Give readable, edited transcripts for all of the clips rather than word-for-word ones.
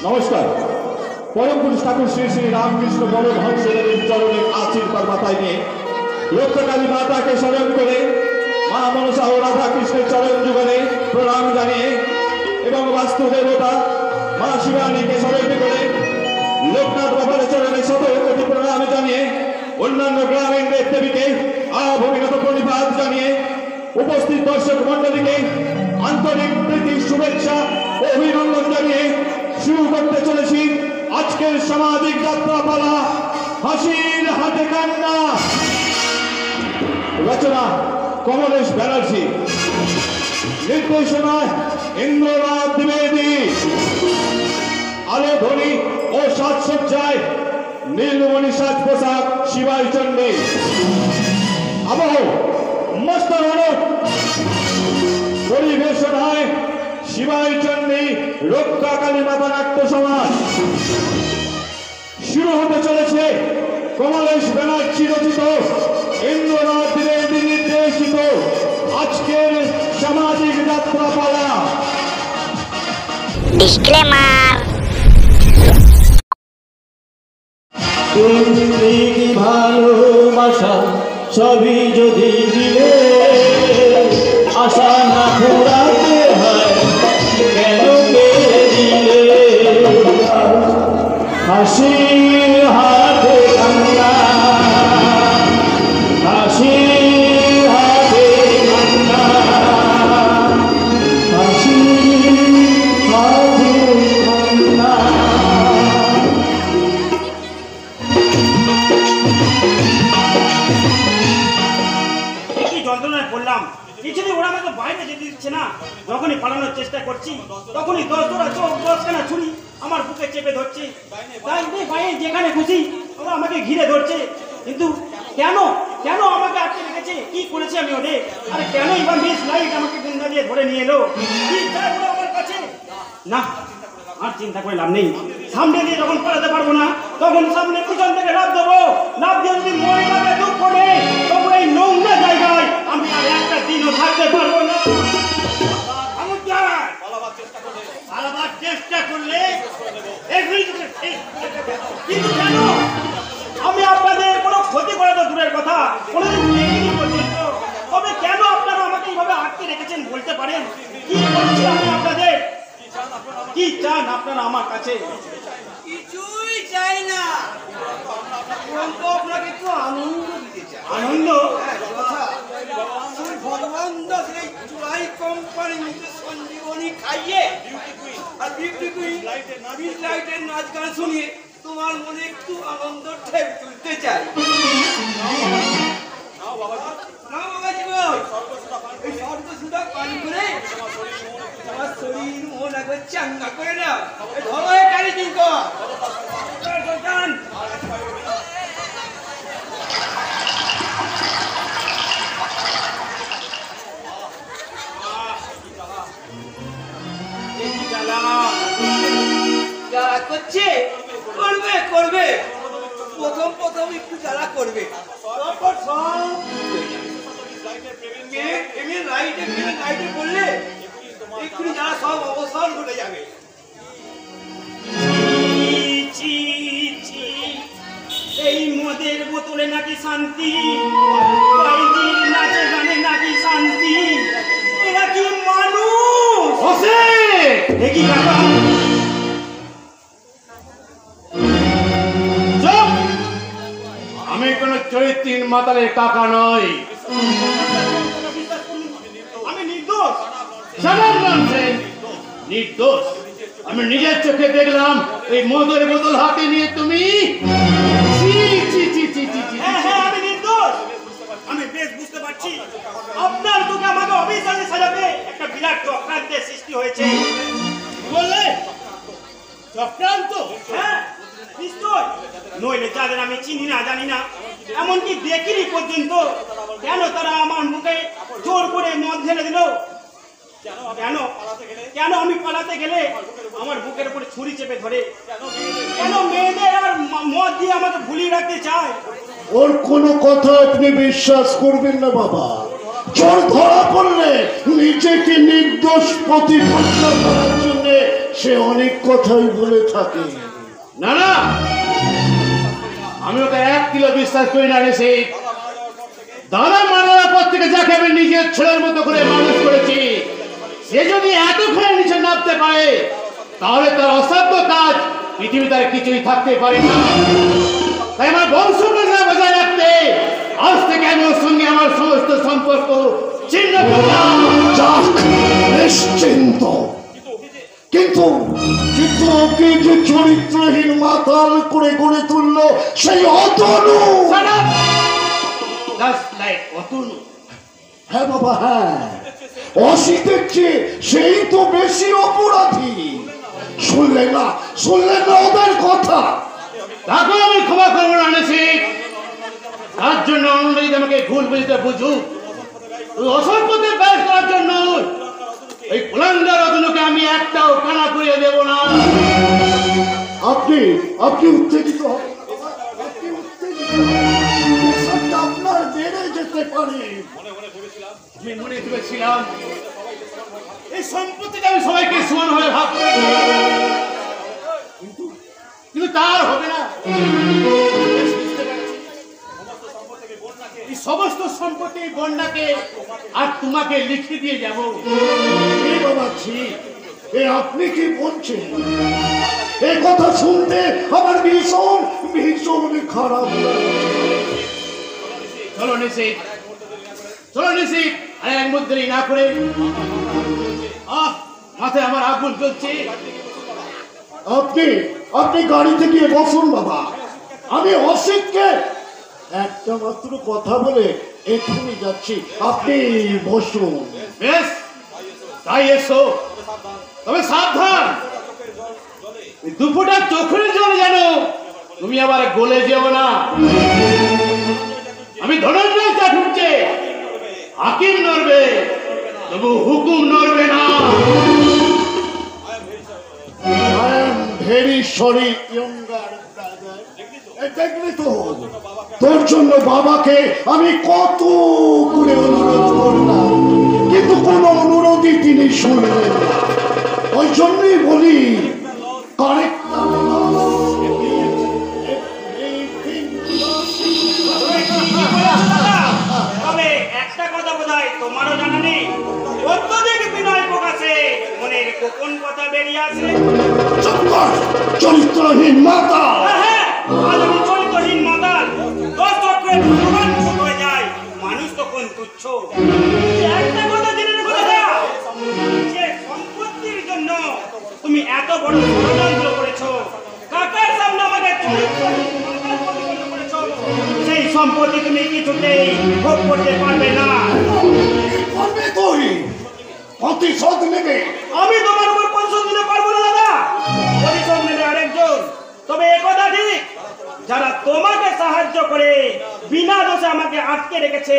নমস্কার। পরম পুরুষ ঠাকুর শ্রী শ্রী রামকৃষ্ণ পরমহংসদেবের চরণে আশীর্বাদ মাথায় নিয়ে রক্ষাকালী মাতাকে স্মরণ করে মা মনসা ও রাধা কৃষ্ণের চরণ যুগলে প্রণাম জানিয়ে এবং বাস্তু দেবতা মা শিবানীকে স্মরণ করে লোকনাথ বাবার চরণে শত কোটি প্রণাম জানিয়ে অন্যান্য গ্রামীণ দেব দেবীকে আভূমিগত প্রণিপাত জানিয়ে উপস্থিত দর্শক মন্ডলীকে আন্তরিক প্রীতি শুভেচ্ছা ও অভিনন্দন জানিয়ে শুরু করতে চলেছি আজকের সামাজিক যাত্রাপালা হাসির হাতে কান্না। রচনা কমলেশ ব্যানার্জি, নির্দেশনায় ইন্দ্রনাথ দ্বিবেদী, আলো ধ্বনি ও সাজসজ্জায় নীলমণি সাজ পোশাক শিবাই চন্ডী, আবহ মস্তরণক পরিবেশনায় শিবাই চন্ডী রক্ষা কালী মাতা নাট্য সমাজ। শুরু হতে চলেছে কমলেশ ব্যানার্জি রচিত ইন্দ্রনাথ দ্বিবেদী নির্দেশিত আজকের সামাজিক যাত্রাপালা। ডিসক্লেমার। ভালোবাসা সবই যদি দিলে আশা না ঘোরাতে হয় কেন পেয়ে দিলে হাসি হাতে কান্না, হাসি হাতে কান্না, হাসি হাতে কান্না। যন্ত্রণায় পড়লাম, কিছুদিন ওরা আমাকে বাইরে যেতে দিচ্ছে না। যখনই পালানোর চেষ্টা করছি তখনই 10 চোখ 10খানা ছুরি আমার বুকে চেপে ধরছে। তাই বাইরে যেখানে খুশি ওরা আমাকে ঘিরে ধরছে। কিন্তু কেন কেন আমাকে আটকে রেখেছে? কি করেছে আমি ওদের? আরে কেনই বা মিস লাইট আমাকে গুন্ডা দিয়ে ধরে নিয়ে এলো? কি চাই ওরা আমার কাছে? না, আর চিন্তা করে লাভ নেই। সামনে দিয়ে যখন পালাতে পারবো না তখন সামনে পিছন থেকে লাভ দেবো। লাভ দিয়ে যদি মরে যাবে দুঃখ নেই, তবু এই নোংরা জায়গায় আমি আর একটা দিনও থাকতে পারবো না। পালাবার চেষ্টা করলে কিন্তু কেন? আমি আপনাদের কোনো ক্ষতি করা তো দূরের কথা, কোনোদিন দেখিনি পর্যন্ত। তবে কেন আপনারা আমাকে এইভাবে আটকে রেখেছেন বলতে পারেন? কি করছি আমি আপনাদের? কি চান আপনারা আমার কাছে? কিছুই চাই না, আপনাকে একটু আনন্দ দিতে চাই। আনন্দ? ভগবান দাস এই চুড়াই কোম্পানি সঞ্জীবনী খাইয়ে আর বিউটি কুইন লাইটের নাচ গান শুনিয়ে তোমার মনে একটু আনন্দ ঠেপ তুলতে চাই। বাবাজি এই সর্বসুদা পান করে আমার শরীর মন একবার চাঙ্গা করে না। ধরো কারি চিন্তা যারা করছে করবে করবে, প্রথম একটু যারা করবে তারপর সব লাইটে পড়লে একটু যারা সব অবসর ঘটে যাবে। এই মদের বোতলে নাকি শান্তি, নাচে গানে নাকি শান্তি। এরা কি মানুষ? দেখি কাকা আমি কোন চরিত্রহীন মাতালের কাকা নই। আমি নির্দোষ। নির্দোষ? আমি নিজের চোখে দেখলাম এই মদের বোতল হাতে নিয়ে তুমি। হ্যাঁ, আমি নির্দোষ। আমি বেশ বুঝতে পারছি আপনার তোকে আমাকে অবিশ্বাসে সাজাবে একটা বিরাট চক্রান্তের সৃষ্টি হয়েছে। বললে চক্রান্ত? হ্যাঁ নিশ্চয়, নইলে যাদের আমি চিনি না জানি না এমনকি দেখিনি পর্যন্ত কেন তারা আমার মুখে জোর করে মদ ঢেলে দিল? কেন কেন আমি পালাতে গেলে আমার বুকের উপরে ছুরি চেপে ধরে? কেন মেয়েদের আর মদ দিয়ে আমাকে ভুলিয়ে রাখতে চায়? ওর কোনো কথা আপনি বিশ্বাস করবেন না বাবা। চোর ধরা পড়লে নিজেকে নির্দোষ প্রতিপন্ন করার জন্য সে অনেক কথাই বলে থাকে। না না, আমি ওকে 1 কিলো বিশ্বাস করি না রে। সেই দাদা মারার পর থেকে যাকে আমি নিজের ছেলের মতো করে মানুষ করেছি, সে যদি এতখানি নিচে নামতে পারে তাহলে তার অসাধ্য কাজ পৃথিবীতে আর কিছুই থাকতে পারে না। তাই আমার বংশ পরিচয় বজায় রাখতে আজ থেকে আমি ওর সঙ্গে আমার সমস্ত সম্পর্ক ছিন্ন করলাম। যাক, নিশ্চিন্ত। কিন্তু কিন্তু ওকে যে চরিত্রহীন মাতাল করে গড়ে তুললো সেই Atanu. Shut up! Just like Atanu. হ্যাঁ বাবা, হ্যাঁ, অসিতের চেয়ে সেই তো বেশি অপরাধী। শুনলেন না ওদের কথা? তাকে আমি ক্ষমা করবো না নেসিক। তার জন্য অন্য যদি আমাকে ভুল বুঝতে বুঝুক, অসৎ পথে ব্যয় করার জন্য এই কুলাঙ্গার অতনুকে আমি একটাও কানা করিয়ে দেব না। আপনি উত্তেজিত হবেন না বাবা, আপনি উত্তেজিত হবেন না। এসবটা আপনার বেড়ে যেতে পারে। আমি মনে করেছিলাম এই সম্পত্তিটা আমি সবাইকে সমানভাবে ভাগ করব, কিন্তু তার হবে না। এই সমস্ত সম্পত্তি বন্যাকে আর তোমাকে লিখে দিয়ে যাব। এই বাবা, আপনি কি বলছেন? এই কথা শুনতে আমার ভীষণ ভীষণ খারাপ লাগে। চলো নিশিক, আর এক মধ্যে না করে মাথায় আমার আগুন জ্বলছে। আপনি গাড়িতে গিয়ে বসুন বাবা। আমি অসিতকে একটা মাত্র কথা বলে এক্ষুনি যাচ্ছি, আপনি বসুন। বেশ, তাই এসো, তবে সাবধান, দুপুরটা চোখের জল যেন তুমি আবার গলে যেও না। আমি ধনঞ্জয় চাটুর্যে, হাকিম নড়বে তবু হুকুম নড়বে না। I am very sorry, younger brother. দেখলি তো, তোর জন্য বাবাকে আমি কত করে অনুরোধ করলাম, কিন্তু কোনো অনুরোধই তিনি শুনলেন না। ওই জন্যই বলি, কারেক্ট তবে একটা কথা বোধহয় তোমারও জানা নেই, অত্যধিক বিনয় প্রকাশে মনের গোপন কথা বেরিয়ে আসে। চরিত্রহীন মাতা। হ্যাঁ, আজ আমি চরিত্রহীন মাতাল। 10 চক্রে ভগবান ভূত হয়ে যায়, মানুষ তখন তুচ্ছ। একটা কথা জেনে রেখো দাদা, যে সম্পত্তির জন্য তুমি এত বড় ষড়যন্ত্র করেছো, কাকার সামনে আমাকে চরিত্রহীন মাতাল প্রতিপন্ন করেছো, সেই সম্পত্তি তুমি কিছুতেই ভোগ করতে পারবে না। করবে তুই, প্রতিশোধ নেবে। আমি তোমার উপর প্রতিশোধ নিতে পারবো না দাদা, প্রতিশোধ নেবে আরেকজন। তবে একথা ঠিক, যারা তোমাকে সাহায্য করে বিনা দোষে আমাকে আটকে রেখেছে,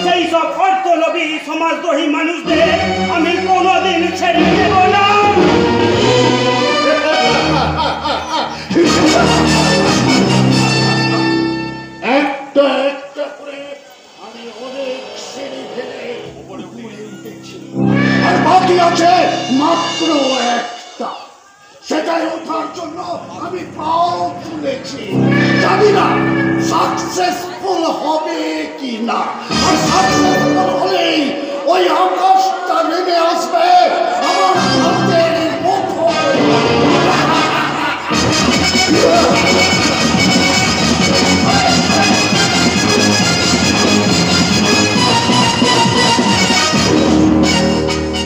সেই সব অর্থলোভী সমাজদ্রোহী মানুষদের আমি কোনোদিন ছেড়ে দেব না। একটা একটা করে আমি অনেক সিঁড়ি ফেলে উপরে উঠেছি, আর বাকি আছে মাত্র একটা। সেটাই ওঠার জন্য আমি পাও তুলেছি। জানি না সাকসেসফুল হবে কি না, আর সাকসেসফুল হলেই ওই আকাশটা নেমে আসবে আমার হাতের মুঠোয়।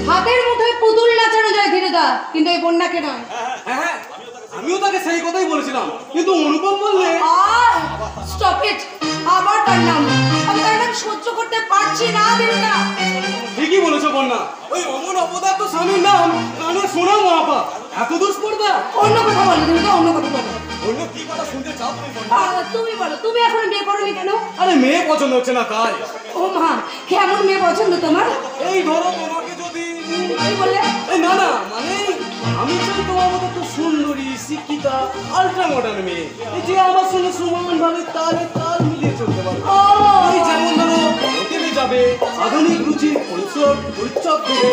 হাতের মুঠোয় পুতুল নাচানো যায় ধীরেদা, কিন্তু এই বন্যাকে নয়। হ্যাঁ, আমিও তাকে সেই কথাই বলেছিলাম, কিন্তু অনুপম বললে স্টপ ইট, আবার তার নাম, আমি তার নাম সহ্য করতে পারছি না ধীরেদা। ঠিকই বলেছো বন্যা, ওই অমন অপদার্থ স্বামীর নাম কানে শোনাও আপা, এত দুষ্পর্দা। অন্য কথা বলো ধীরেদা, অন্য কথা বলো। অন্য কি কথা শুনতে চাও তুমি বন্যা? তুমি বলো, তুমি এখন বিয়ে করোনি কেন? আরে মেয়ে পছন্দ হচ্ছে না তাই। ও মা, কেমন মেয়ে পছন্দ তোমার? এই ধরো তোমাকে যদি কি বললে? এই না না, মানে আমি চাই তোমার মতো একটু সুন্দরী, শিক্ষিতা, আল্ট্রা মডার্ন মেয়ে, এই যে আমার সঙ্গে সমানভাবে তালে তাল মিলিয়ে চলতে পারবে। ও এই যেমন ধরো হোটেলে যাবে, আধুনিক রুচির পরিচ্ছদ দেবে।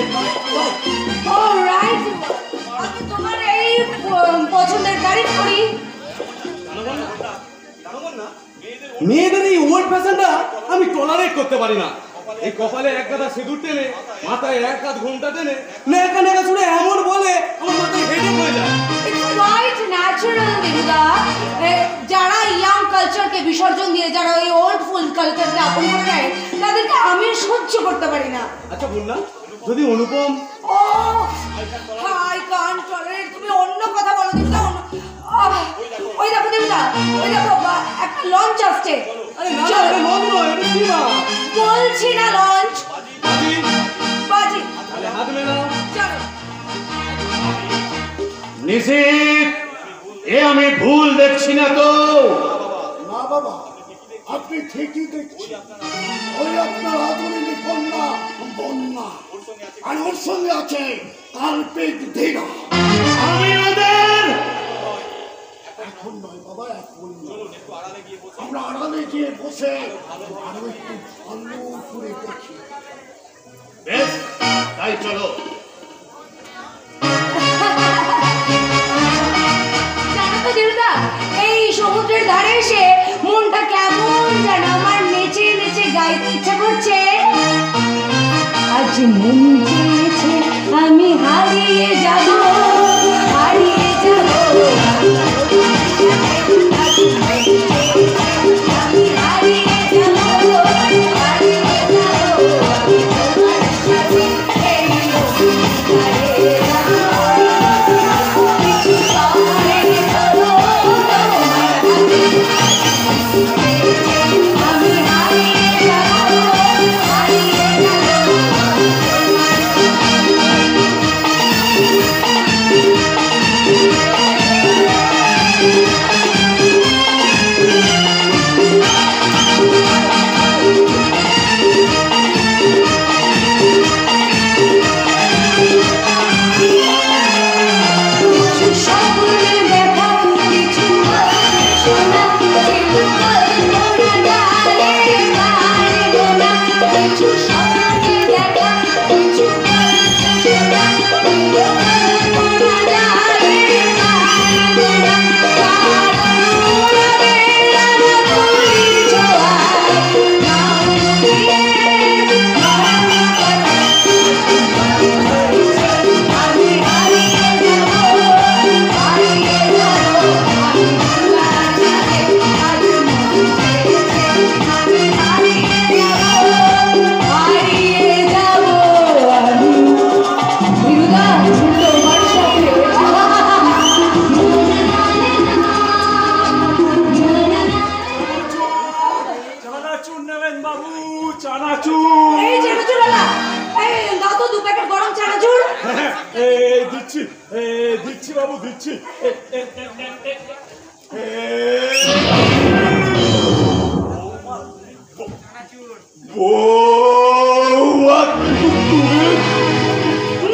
রাইট, আমি তোমার পছন্দের গাড়ি করি। মেয়েদের এই ওল্ড ফ্যাশনটা আমি টলারেট করতে পারি না। এই কপালে এক গাদা সিঁদুর টেনে, মাথায় এক হাত ঘোমটা টেনে, নেকা নেকা শুনে এমন বলে আমার মাথায় হেডেক হয়ে যায়। It's quite natural, দিদা। যারা ইয়াং কালচারকে বিসর্জন দিয়ে যারা ওই ওল্ড ফুল কালচারকে আপন করে নেয় তাদেরকে আমি সহ্য করতে পারি না। আচ্ছা বললাম, যদি অনুপম ও আই কান্ট টলারেট। তুমি অন্য কথা বলো দিদা। ওই দেখো দিদা, ওই দেখো একটা লঞ্চ আসছে। আরে না না, এটা লঞ্চ নয়, এটা বিমান। বলছি না লঞ্চ, বাজি, বাজি। তাহলে হাত মেলাও। চলো। নিশিত, এ আমি ভুল দেখছি না তো? না বাবা, আপনি ঠিকই দেখছেন। ওই আপনার আদরিনী কন্যা বন্যা, আর ওর সঙ্গে আছে কাল্পিক ধীরা। আমি ওদের এখন নয় বাবা, এখন নয়। আমরা আড়ালে গিয়ে বসে আরো একটু ভালো করে দেখি। বেশ, তাই চলো। জানো তো দিদা, এই সমুদ্রের ধারে এসে মনটা কেমন যেন আমার নেচে নেচে গাইতে ইচ্ছা করছে। আজ মন চেয়েছে আমি হারিয়ে যাব, হারিয়ে যাব। আমি হারিয়ে যাব, হারিয়ে যাব। তোমার সাথে এই হারিয়ে যাব। কিছু সঙ্গে চলো তোমার হাতে। আমি হারিয়ে যাব, হারিয়ে যাব। কিছু স্বপ্নে দেখা, কিছু শোনা, কিছু গল্পনা গালে পারব না। কিছু স্বপ্নে দেখা, কিছু শোনা, কিছু গল্পনা গালে পারব না। কারণ উড়াবে আমার ফুলের ছোঁয়ায়, নাম দিয়ে আমি হারিয়ে যাব, হারিয়ে যাব। আমি তোমার সাথে আজ মন চেয়েছে আমি হারিয়ে যাব, হারিয়ে যাব। আমি দিদা তোমার সাথে চানাচুর নেবেন বাবু, চানাচুর। এই চানাচুরওয়ালা, এই দাও তো 2 প্যাকেট গরম চানাচুর। এই দিচ্ছি, দিচ্ছি বাবু, দিচ্ছি।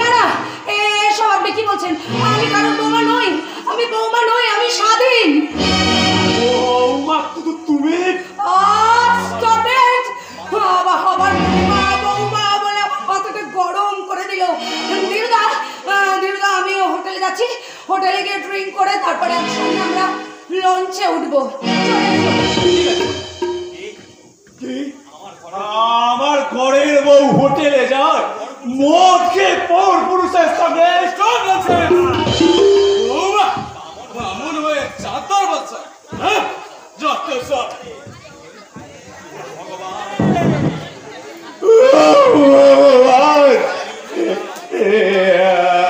না না, এসব আপনি কি বলছেন? আমি কারোর বৌমা নই, আমি বৌমা নই, আমি স্বাধীন। তুমি স্টপ ইট! বাবা হবার বৌমা বৌমা বলে আমার মাথাটা গরম করে দিল। দিদা, দিদা আমি হোটেলে যাচ্ছি, হোটেলে গিয়ে ড্রিঙ্ক করে তারপরে একসঙ্গে আমরা লঞ্চে উঠবো। আমার ঘরের বউ হোটেলে যায়, মদ খেয়ে পর পুরুষের সঙ্গে এমন হয়ে চাঁদার বাচ্চা, হ্যাঁ যত সব।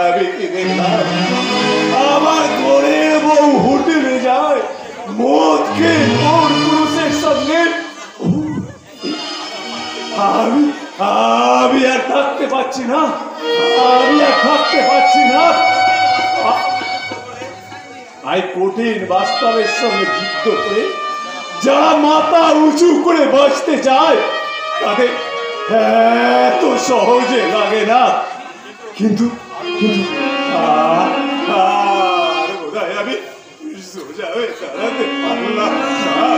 আমি কি দেখলাম? আমার ঘরের বউ হোটেলে যায়, মদ খেয়ে পর পুরুষের সঙ্গে। আমি আর থাকতে পারছি না, আমি আর থাকতে পারছি না। তাই কঠিন বাস্তবের সঙ্গে যুদ্ধ করে যারা মাথা উঁচু করে বাঁচতে চায় তাদের এত সহজে লাগে না। কিন্তু কিন্তু বোধহয় আমি সোজা হয়ে দাঁড়াতে পারলাম না।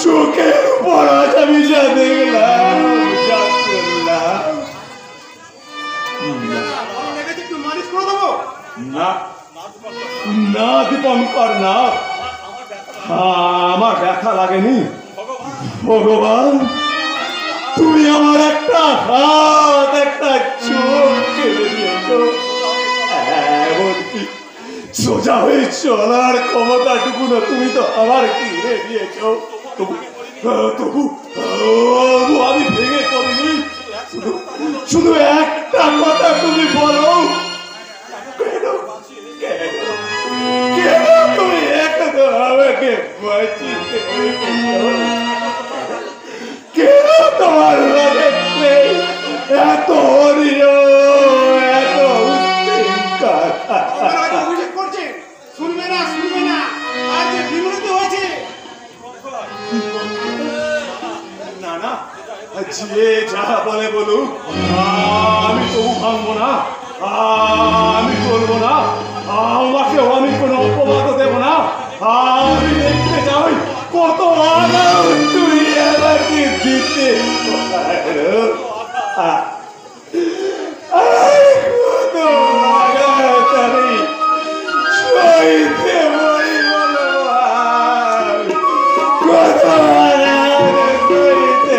চোখের উপর আজ আমি যা দেখলাম, যা করলাম। না না দীপঙ্কর না, আমার ব্যথা লাগেনি। ভগবান, তুমি আমার একটা হাত, একটা চোখ কেড়ে নিয়েছো, এমনকি সোজা হয়ে চলার ক্ষমতাটুকু না তুমি তো আমার কিনে দিয়েছো। তবু আমি ভেঙে পড়িনি। শুধু একটা কথা তুমি বলো, কেন তুমি একদম আমাকে বাঁচিয়ে রেখেছো? কেন তোমার লাগে এত অনিয়ম, এত উচ্ছৃঙ্খলা? অভিযোগ করছে, শুনবে না শুনবে না, আর যে বিমূর্তি হয়েছে। না না, যে যা বলে বলুক, আমি তবু ভাঙবো না, আমি চলবো না, আমাকেও আমি কোনো অপবাদ দেব না। আমি দেখতে চাই কত আদর তুই আমাকে দিতে পারো। কত আঘাত আমি সইতে পারি বলো, কত আঘাত সইতে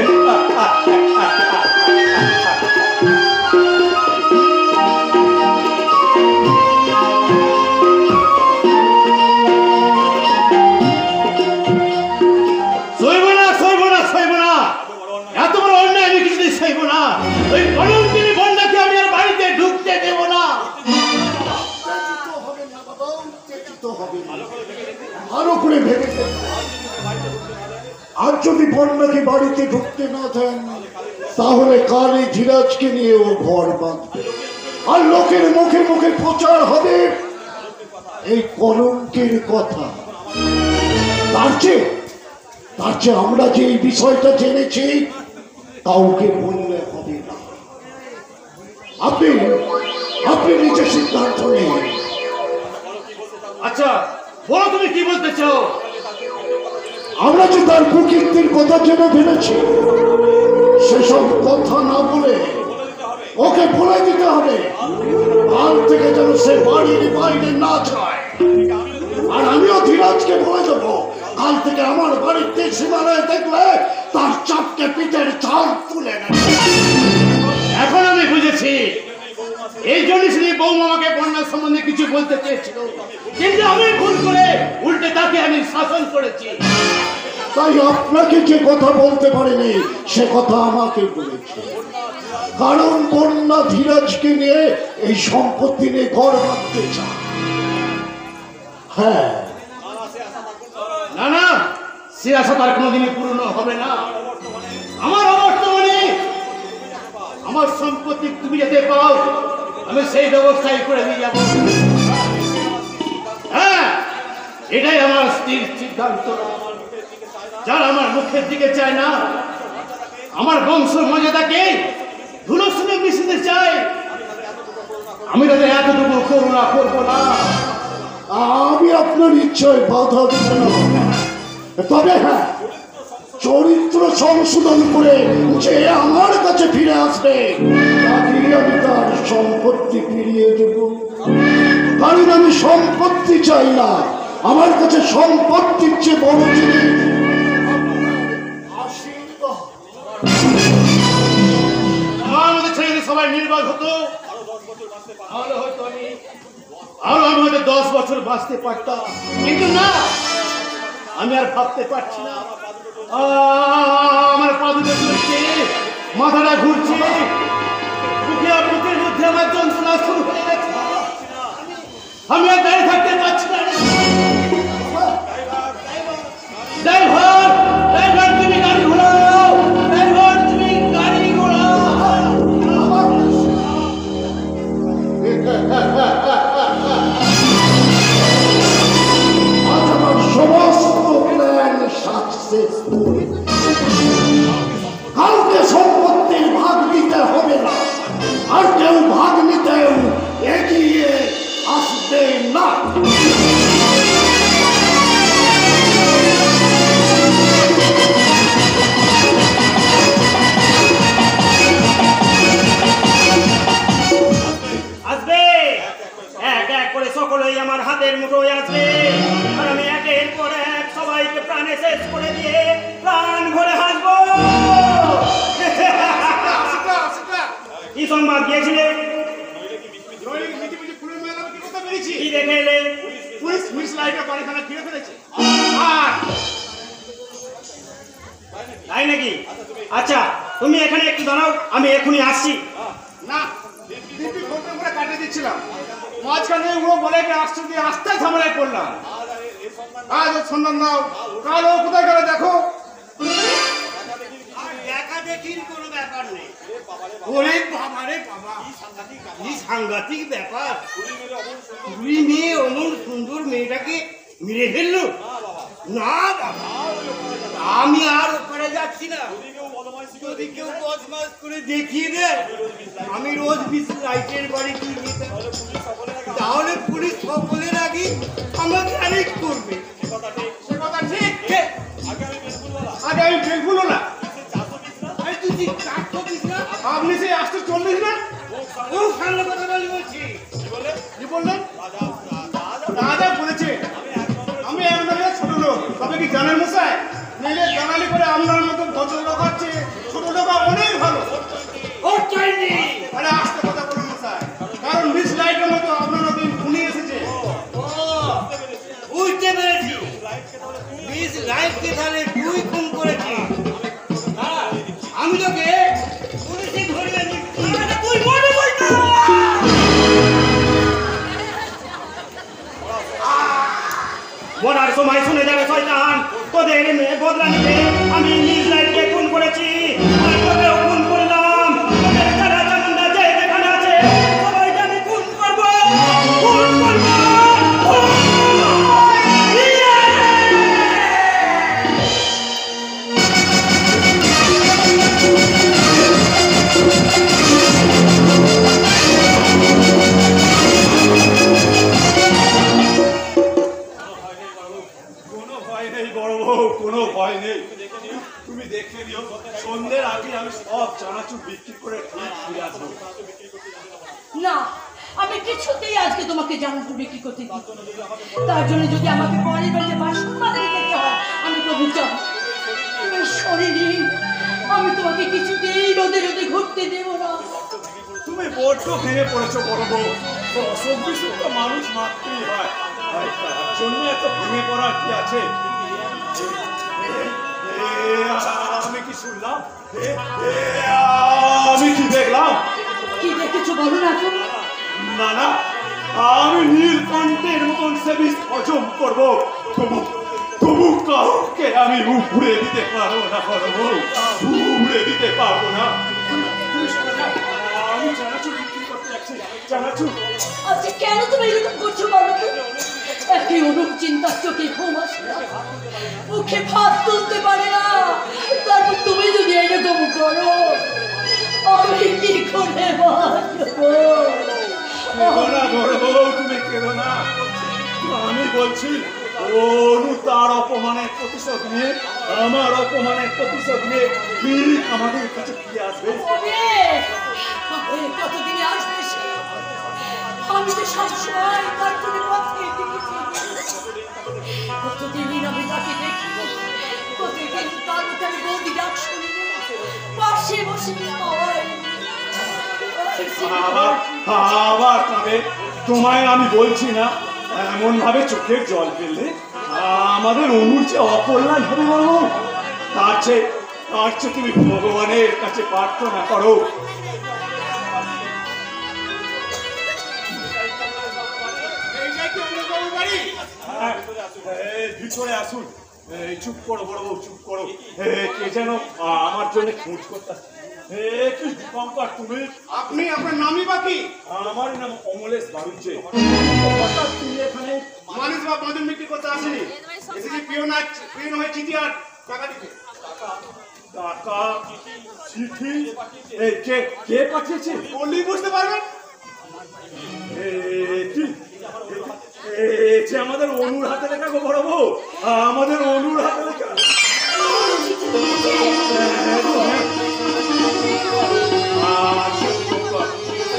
ভালো করে ভেবে আর যদি বন্যাকে বাড়িতে ঢুকতে না দেন, তাহলে কালে ধীরাজকে নিয়ে ও ঘর বাঁধবে, আর লোকের মুখে মুখে প্রচার হবে এই কলঙ্কের কথা। তার চেয়ে আমরা যে এই বিষয়টা জেনেছি কাউকে বললে হবে না। আপনি নিজে সিদ্ধান্ত নিন। আচ্ছা বলো, তুমি কি বলতে চাও? আমরা যে তার প্রকৃতির কথা জেনে ফেলেছি, সেসব কথা না বলে ওকে বলে দিতে হবে কাল থেকে যেন সে বাড়ির বাইরে না যায়। আর আমিও ধীরাজকে বলে দেবো, কাল থেকে আমার বাড়িতে সীমানায় দেখলে তার চাপকে পিঠের চাল তুলে নেবে। এখন আমি বুঝেছি, এই জন্য শ্রী বৌমা আমাকে বন্যার সম্বন্ধে কিছু বলতে চেয়েছিল, কিন্তু আমি ভুল করে উল্টে তাকে আমি শাসন করেছি। তাই আপনাকে যে কথা বলতে পারেনি সে কথা আমাকে বলেছে, কারণ বন্যা ধীরাজকে নিয়ে এই সম্পত্তি নিয়ে ঘর বাঁধতে চায়। হ্যাঁ, না না, সে আশা তার কোনোদিনই পূর্ণ হবে না। আমার অবর্তমানে আমার সম্পত্তি তুমি যাতে পাও, আমি সেই ব্যবস্থাই করে দিয়ে যাবো। হ্যাঁ, এটাই আমার স্থির সিদ্ধান্ত। যারা আমার মুখের দিকে চায় না, আমার বংশ মর্যাদাকে ধুলোস্থানে মিশতে চায়, আমি তাদের এতটুকু করুণা করবো না। আমি আপনার ইচ্ছায় বাধা দেব না, তবে হ্যাঁ, চরিত্র সংশোধন করে যে আমার কাছে ফিরে আসবে তাকে আমি তার সম্পত্তি ফিরিয়ে দেব। কারণ আমি সম্পত্তি চাই না, আমার কাছে সম্পত্তির চেয়ে বড় জিনিস আশীর্বাদ। আমাদের ছেলে সবাই নির্বাক হতো, তাহলে হয়তো আমি হয়তো 10 বছর বাঁচতে পারতাম, কিন্তু না, আমি আর ভাবতে পারছি না। আমার পা দুটো চলছে, মাথাটা ঘুরছে, বুকের মধ্যে আমার যন্ত্রণা শুরু হয়ে গেছে, আমি আর দাঁড়িয়ে থাকতে পারছি না। ড্রাইভার তুমি গাড়ি ঘোরাও, ড্রাইভার তুমি গাড়ি ঘোরাও। আজ আমার সমস্ত প্ল্যান সাকসেসফুল। কাউকে সম্পত্তির ভাগ দিতে হবে না, আর কেউ ভাগ নিতেও এগিয়ে আসবে না। আছে, আর আমি একের পর এক সবাইকে প্রাণে শেষ করে দিয়ে প্রাণ ভরে হাসবো। কি সংবাদ দিয়েছিলে? কি দেখে এলে? তাই নাকি? আচ্ছা, তুমি এখানে একটু দাঁড়াও, আমি এখনই আসছি। না, দিব্যি ফোন করে কাটিয়ে দিচ্ছিলাম, মাঝখানে ও বলে আসছে দিয়ে আস্তে ঝামেলায় পড়লাম। আজ ওর সন্ধান দাও, কাল ও কোথায় গেল দেখো। দেখা দেখির কোনো ব্যাপার নেই। ওরে বাবা রে বাবা, কি সাংঘাতিক ব্যাপার! তুই মেয়ে অমন সুন্দর মেয়েটাকে মেরে ফেললো? না বাবা, আমি আর ওখানে যাচ্ছি না। যদি কেউ বদমাস করে দেখিয়ে দেয় আমি রোজ রাইটের বাড়ি যেতাম, তাহলে পুলিশ সকলের আগে আমাকে অ্যারেস্ট করবে। সে কথা ঠিক, আগে আমি বেলফুল না, তুই চার দিস না, আপনি সে আসতে চল্লিশ না। ও সামনে কথা বলছি। কি বললেন? দাদা বলেছে আমি একদম ছোট লোক, তবে কি জানেন মশাই, মেলে জানালি করে আপনার মতো ভদ্রলোক আছে, ছোট লোক অনেক ভালো। ও চাইনি, আরে আস্তে কথা বলুন মশাই, কারণ মিস লাইটের মতো আপনার নতুন খুনি এসেছে। বুঝতে পেরেছি, মিস লাইফকে তাহলে তুই খুন করেছিস। আমি তোকে পুলিশে ধরিয়ে দিচ্ছি, তুই মনে বলতো। বলার সময় শুনে যাবে শয়তান, তোদের মেয়ে বদলা নিতে আমি মিস লাইফকে খুন করেছি, আর তোকেও খুন করলাম। তোদের যারা চামুন্ডা যে যেখানে আছে সবাইকে আমি খুন করবো, খুন করবো, খুন! কোনো ভয় নেই বড় বউ, কোনো ভয় নেই। তুমি দেখে নিও, সন্ধ্যের আগে আমি সব চানাচুর বিক্রি করে ঠিক ফিরে আসবো। না, আমি কিছুতেই আজকে তোমাকে জানাতে বিক্রি করতে দিই। তার জন্য যদি আমাকে পরের বাড়িতে বাসন মাজতে যেতে হয় আমি তবু যাব। তুমি শরীরহীন, আমি তোমাকে কিছুতেই রোদে রোদে ঘুরতে দেব না। তুমি বড্ড ভেঙে পড়েছো বড় বউ, অসুখ বিসুখ তো মানুষ মারতেই হয়, আর তার জন্য এত ভেঙে পড়ার কি আছে? আমি কি শুনলাম? আমি কি দেখলাম? কি দেখেছো বলো না এখন? না না, আমি নীলকণ্ঠের মতন সে বিষ হজম করবো, তবু কাউকে আমি উপড়ে দিতে পারবো না বড় বউ, উপড়ে দিতে পারবো না। তুমি শোনো না, আমি চানাচুর বিক্রি করতে যাচ্ছি, চানাচুর। আচ্ছা কেন তুমি এরকম করছো বলো তো? একই অনুপ চিন্তার চোখে ঘুম আসে না, মুখে ভাত তুলতে পারে না, তারপর তুমি যদি এরকম করো আমি কি করে বাঁচবো? কেঁদো না বড় বউ, তুমি কেঁদো না। আমি বলছি অনু তার অপমানের প্রতিশোধ নিয়ে, আমার অপমানের প্রতিশোধ নিয়ে ঠিক আমাদের কাছে ফিরে আসবে। কতদিনে আসবে সে? আমি তো সবসময় তার জন্য পথে টিকেছি। কতদিন আমি তাকে দেখি, কতদিন তার মুখে আমি বৌদি ডাক শুনি, পাশে বসে আবার তবে তোমায় আমি বলছি না, এমন ভাবে চোখের জল ফেললে আমাদের অনুর যে অকল্যাণ হবে বলো, তার চেয়ে তুমি ভগবানের কাছে প্রার্থনা করো। ভিতরে আসুন। চুপ করো বড় বউ, চুপ করো। কে যেন আমার জন্য খোঁজ করতে। কি দীপঙ্কর তুমি? আপনি, আপনার নামই বাকি? আমার নাম অমলেশ বাড়ুজ্জে। তুমি এখানে মানুষ বা বাঁধন বিক্রি করতে আসেনি, এসেছি পিওন হয়ে চিঠি আর টাকা দিতে। টাকা চিঠি? কে পাঠিয়েছে? বললেই বুঝতে পারবেন। যে আমাদের অনুর হাতে লেখা গো বড় বউ, আমাদের অনুর হাতে লেখা।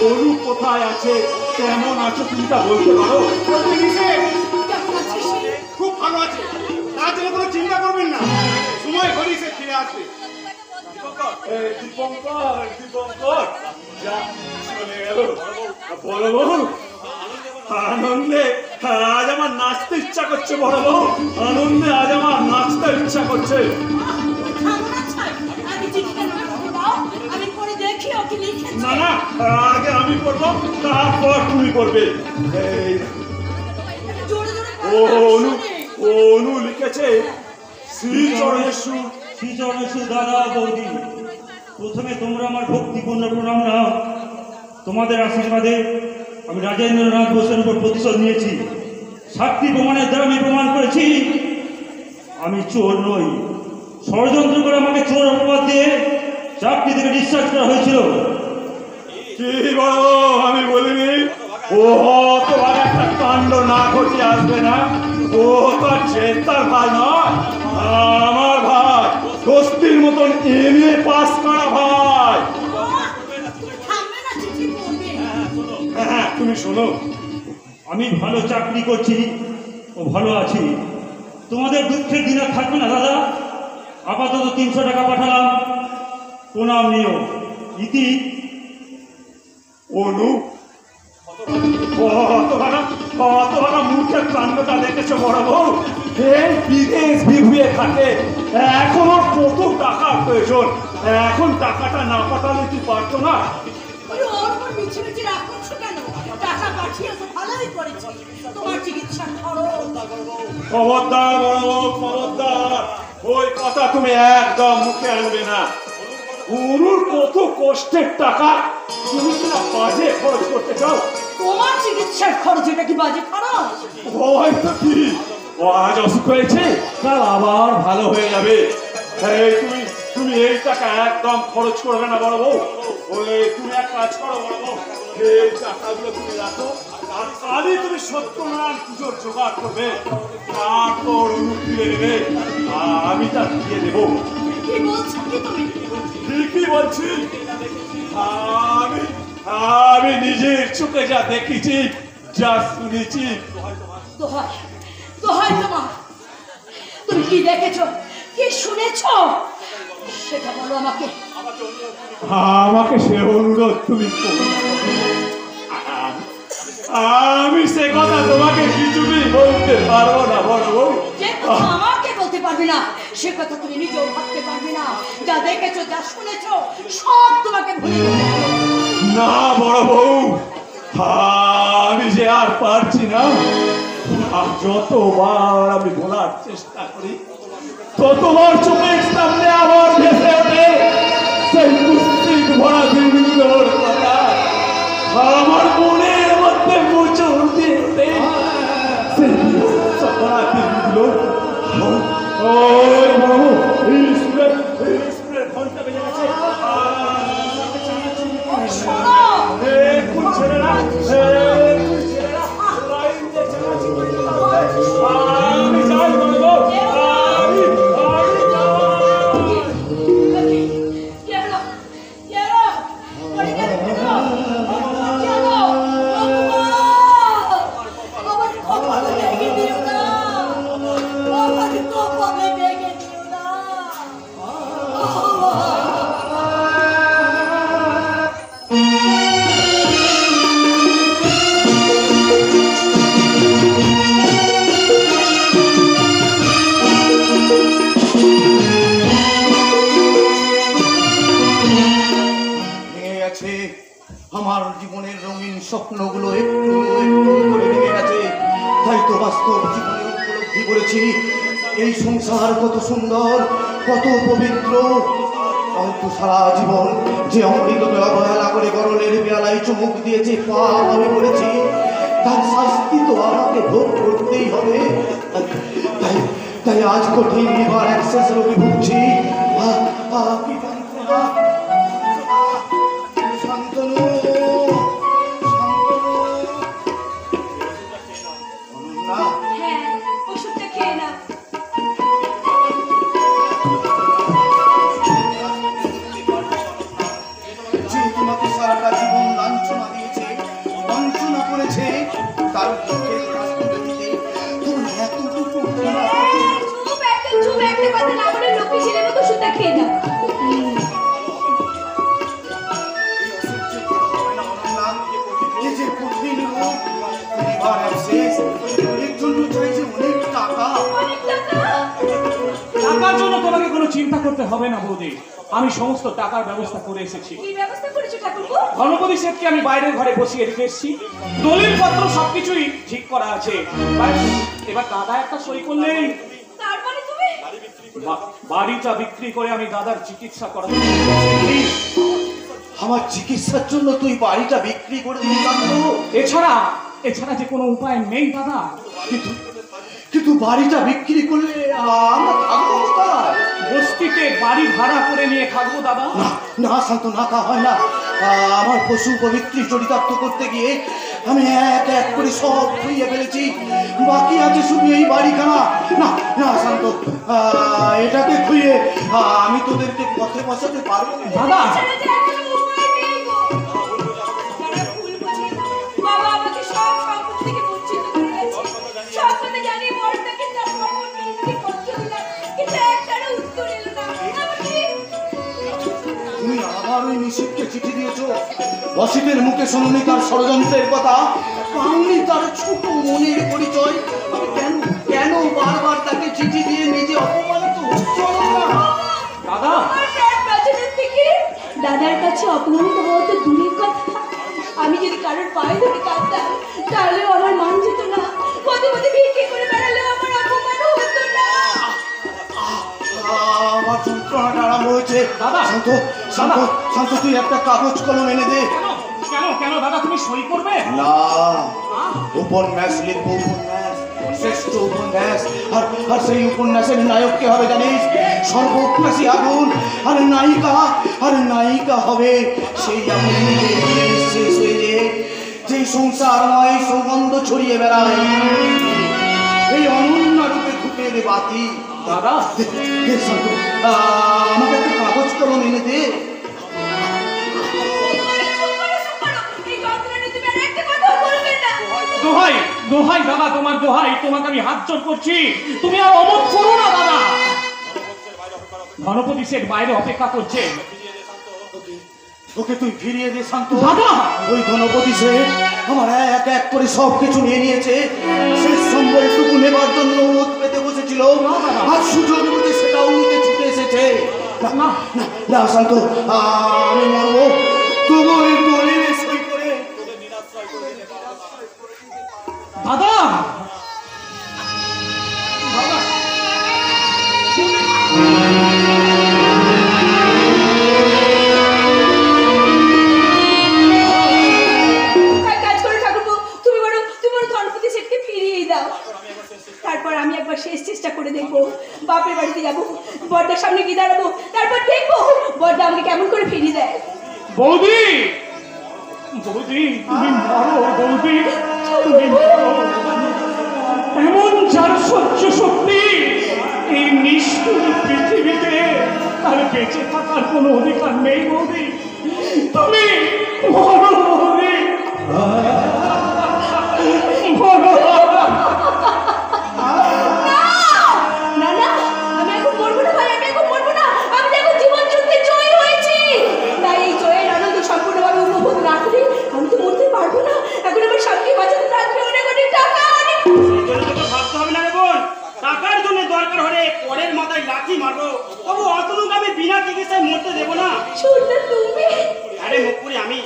অনু কোথায় আছে, কেমন আছো তুমি তা বলতে পারো? কেমন দীপঙ্কর দীপঙ্কর যা চলে গেল বড় বউ আনন্দে আজ আমার নাচতে ইচ্ছা করছে বড় বউ আনন্দে আজ আমার নাচতে ইচ্ছা করছে না না আগে আমি করবো তারপর তুমি করবে এই অনু অনু লিখেছে শ্রীচরণেশ্বর শ্রীচরণেশ্বর দাদা বৌদি, প্রথমে তোমরা আমার ভক্তিপূর্ণ প্রণাম নাও। তোমাদের আশীর্বাদে আমি রাজেন্দ্রনাথ বোসের উপর প্রতিশোধ নিয়েছি। সাক্ষী প্রমাণের দ্বারা আমি প্রমাণ করেছি আমি চোর নই। ষড়যন্ত্র করে আমাকে চোর অপবাদ দিয়ে চাকরি থেকে ডিসচার্জ করা হয়েছিল। কি বড় আমি বলিনি ও তো একটা কাণ্ড না ঘটিয়ে আসবে না। ও তো আর চেতার ভাই নয়, আমার ভাই দোস্তির মতন এমএ পাস করা ভাই। হ্যাঁ তুমি শোনো, আমি ভালো চাকরি করছি ও ভালো আছি। তোমাদের দুঃখের দিন আর থাকবে না দাদা। আপাতত 300 টাকা পাঠালাম, প্রণাম নিও। ইতি। অনু কত ভাড়া মুখের কাণ্ডটা দেখেছো বড় বউ। এই বিদেশ বিভুয়ে থাকে, এখন ওর কত টাকার প্রয়োজন। এখন টাকাটা না পাঠালে কি পারতো না? খবরদার বড় বউ খবরদার, ওই কথা তুমি একদম মুখে আনবে না। গুরুর কত কষ্টের টাকা তুমি কিনা বাজে খরচ করতে চাও? তোমার চিকিৎসার খরচ এটা কি বাজে খরচ? হয়তো কি ও আজ অসুখ হয়েছে, কাল আবার ভালো হয়ে যাবে। এই তুমি এই টাকা একদম খরচ করবে না বড় বউ। ওই তুমি এক কাজ করো বড় বউ, এই টাকাগুলো তুমি রাখো, আর কালই তুমি সত্যনারায়ণ পুজোর জোগাড় করবে। তারপর অনু ফিরে নেবে, আমি তা দিয়ে দেবো। কি বলছো কি তুমি? ঠিকই বলছি, আমি নিজের চোখে যা দেখেছি, যা শুনেছি। দোহাই দোহাই তোমার, তুমি কি দেখেছো কি শুনেছো সেটা বলো আমাকে। আমাকে সে অনুরোধ তুমি করো। আমি সে কথা তোমাকে কিছুতেই বলতে পারবো না বড় বউ। যে কথা আমাকে বলতে পারবে না সে কথা তুমি নিজেও ভাবতে পারবে না। যা দেখেছো যা শুনেছো সব তোমাকে ভুলে যেতে হবে। না বড় বউ, আমি যে আর পারছি না। আর যতবার আমি বলার চেষ্টা করি ততবার চোখের সামনে আবার ভেসে ওঠে সেই কুৎসিত ভরা দিনগুলোর কথা। আমার মনের মধ্যে মোচড় দিয়ে ওঠে সেই বিভৎস ভরা দিনগুলো। ওই বাবু, এই স্কুলের ঘন্টা বেজে গেছে। শোনো, কুল ছেলেরা, লাইন দিয়ে চেঁচাচ্ছি। আমি যাই বলবো, আমি যাই। কি হলো? কি হলো? পড়ে গেলে কেন? কি হলো? আমার কপালে ভেঙে দিও না, আমার কপালে ভেঙে দিও না। ভেঙে গেছে আমার জীবনের রঙিন স্বপ্নগুলো, একটু একটু করে ভেঙে গেছে। তাই তো বাস্তব জীবনে উপলব্ধি করেছি এই সংসার কত সুন্দর, কত পবিত্র। হয়তো সারা জীবন যে অমৃতকে অবহেলা করে গরলের পেয়ালায় চুমুক দিয়েছে, পাপ আমি করেছি, তার শাস্তি তো আমাকে ভোগ করতেই হবে। তাই তাই আজ কঠিন লিভার অ্যাক্সেস রোগে ভুগছি। কি যন্ত্রণা! শান্তনু, অনন্যা, হ্যাঁ, ওষুধটা খেয়ে নাও। যে তোমাকে সারাটা জীবন লাঞ্ছনা দিয়েছে, বঞ্চনা করেছে, তার দুঃখের শাস্তি দিতে তোমার এতটুকু ঘৃণা করতে চুপ একটা কথা না বলে লোকে ছেলের মতো ওষুধটা খেয়ে নাও। কোনো চিন্তা করতে হবে না বৌদি, আমি সমস্ত টাকার ব্যবস্থা করে এসেছি। কি ব্যবস্থা করেছো ঠাকুরপো? ধনপতি শেঠকে আমি বাইরের ঘরে বসিয়ে রেখে এসেছি, দলিল পত্র সবকিছুই ঠিক করা আছে। এবার দাদা একটা সই করলেই তারপরে তুমি বাড়িটা বিক্রি করে আমি দাদার চিকিৎসা করাবো। আমার চিকিৎসার জন্য তুই বাড়িটা বিক্রি করে দিলি কাকু? এছাড়া যে কোনো উপায় নেই দাদা। কিন্তু বাড়িটা বিক্রি করলে আমরা থাকবো কোথায়? বস্তিতে বাড়ি ভাড়া করে নিয়ে থাকবো দাদা। না শান্ত, না তা হয় না। আমার পশু পবিত্র চরিতার্থ করতে গিয়ে আমি এক এক করে সব খুইয়ে ফেলেছি, বাকি আছে শুধু এই বাড়িখানা। না না শান্ত, এটাকে খুইয়ে আমি তোদেরকে পথে বসাতে পারবো না দাদা। এছাড়া যে আর কোনো উপায় নেই গো। যারা ভুল বুঝে বাবা আমাকে সব সম্পত্তি থেকে বঞ্চিত করে গেছে। সব কথা জানি বড়টাকে তারপর মিষ্টি পত্র দিলাম, কিন্তু একটারও উত্তর এলো না। তুমি আবার ওই নিষিদ্ধকে চিঠি দিয়েছো? অসিতের মুখে শুনুনি তার ষড়যন্ত্রের কথা, পাওনি তার ছোট মনের পরিচয়। আমি কেন কেন বারবার তাকে চিঠি দিয়ে নিজে অপমানিত হচ্ছ না? দাদা আমার প্রাণ বাঁচানোর থেকে দাদার কাছে অপমানিত হওয়া তো দূরের কথা, আমি যদি কারোর পায়ে ধরে কাঁদতাম তাহলেও আমার মান যেত না। পদে পদে ভিক্ষে করে বেড়ালেও আমার অপমান হতো না। আমার যন্ত্রণাটা আরম্ভ হয়েছে। দাদা। শান্ত শান্ত শান্ত, তুই একটা কাগজ কলম এনে দে। কেন কেন দাদা, তুমি সই করবে? না, উপন্যাস লিখবো, উপন্যাস, শ্রেষ্ঠ উপন্যাস। আর সেই উপন্যাসের নায়ক কে হবে জানিস? সর্বগ্রাসী আগুন। আর নায়িকা হবে সেই আগুন শেষ হয়ে যে সংসারময় সুগন্ধ ছড়িয়ে বেড়ায়, এই অনন্য রূপে ঘুটে বাতি। দাদা শান্ত, আমাকে একটা কাগজ কলম এনে দে। দোহাই দোহাই দাদা, তোমার দোহাই, তোমাকে আমি হাত জোড় করছি, তুমি আর অমত করো না দাদা। ধনপতি শেঠ বাইরে অপেক্ষা করছে। ওকে তুই ফিরিয়ে দে শান্ত। দাদা ওই ধনপতি শেঠ আমার এক এক করে সব কিছু নিয়ে নিয়েছে। শেষ সম্বলটুকু নেবার জন্য ওত পেতে বসেছিল, আর সুযোগ বুঝে সেটাও নিতে ছুটে এসেছে। না না না শান্ত, আমি মরবো তবু ওই দলিলে সই করে। দাদা কাজ করে ঠাকুরপো, তুমি বড় ধনপতি শেঠকে ফিরিয়ে দাও। তারপর আমি একবার শেষ চেষ্টা করে দেখবো, বাপের বাড়িতে যাবো, বড়দার সামনে গিয়ে দাঁড়াবো, তারপর দেখবো বড়দা আমাকে কেমন করে ফিরিয়ে দেয়। বৌদি, বৌদি তুমি মরো, বৌদি তুমি মরো। এমন যার সহ্য শক্তি এই নিষ্ঠুর পৃথিবীতে, তার বেঁচে থাকার কোনো অধিকার নেই বৌদি। তুমি মরো বৌদি, মরো। না না, আমি এখন মরবো না ভাই, আমি এখন মরবো না। আমি তো এখন জীবন যুদ্ধে জয়ী হয়েছি, তাই এই জয়ের আনন্দ সম্পূর্ণভাবে উপভোগ না করে আমি তো মরতে পারবো না। এখন আমার স্বামীকে বাঁচাতে লাগবে অনেক অনেক টাকা, অনেক। এই জন্য তোকে ভাবতে হবে না রে বোন, টাকার জন্য দরকার হলে পরের মাথায় লাথি মারবো, তবু অতটুকু আমি বিনা চিকিৎসায় মরতে দেবো না। শুনতে তুমি আরে মুখপুরি আমি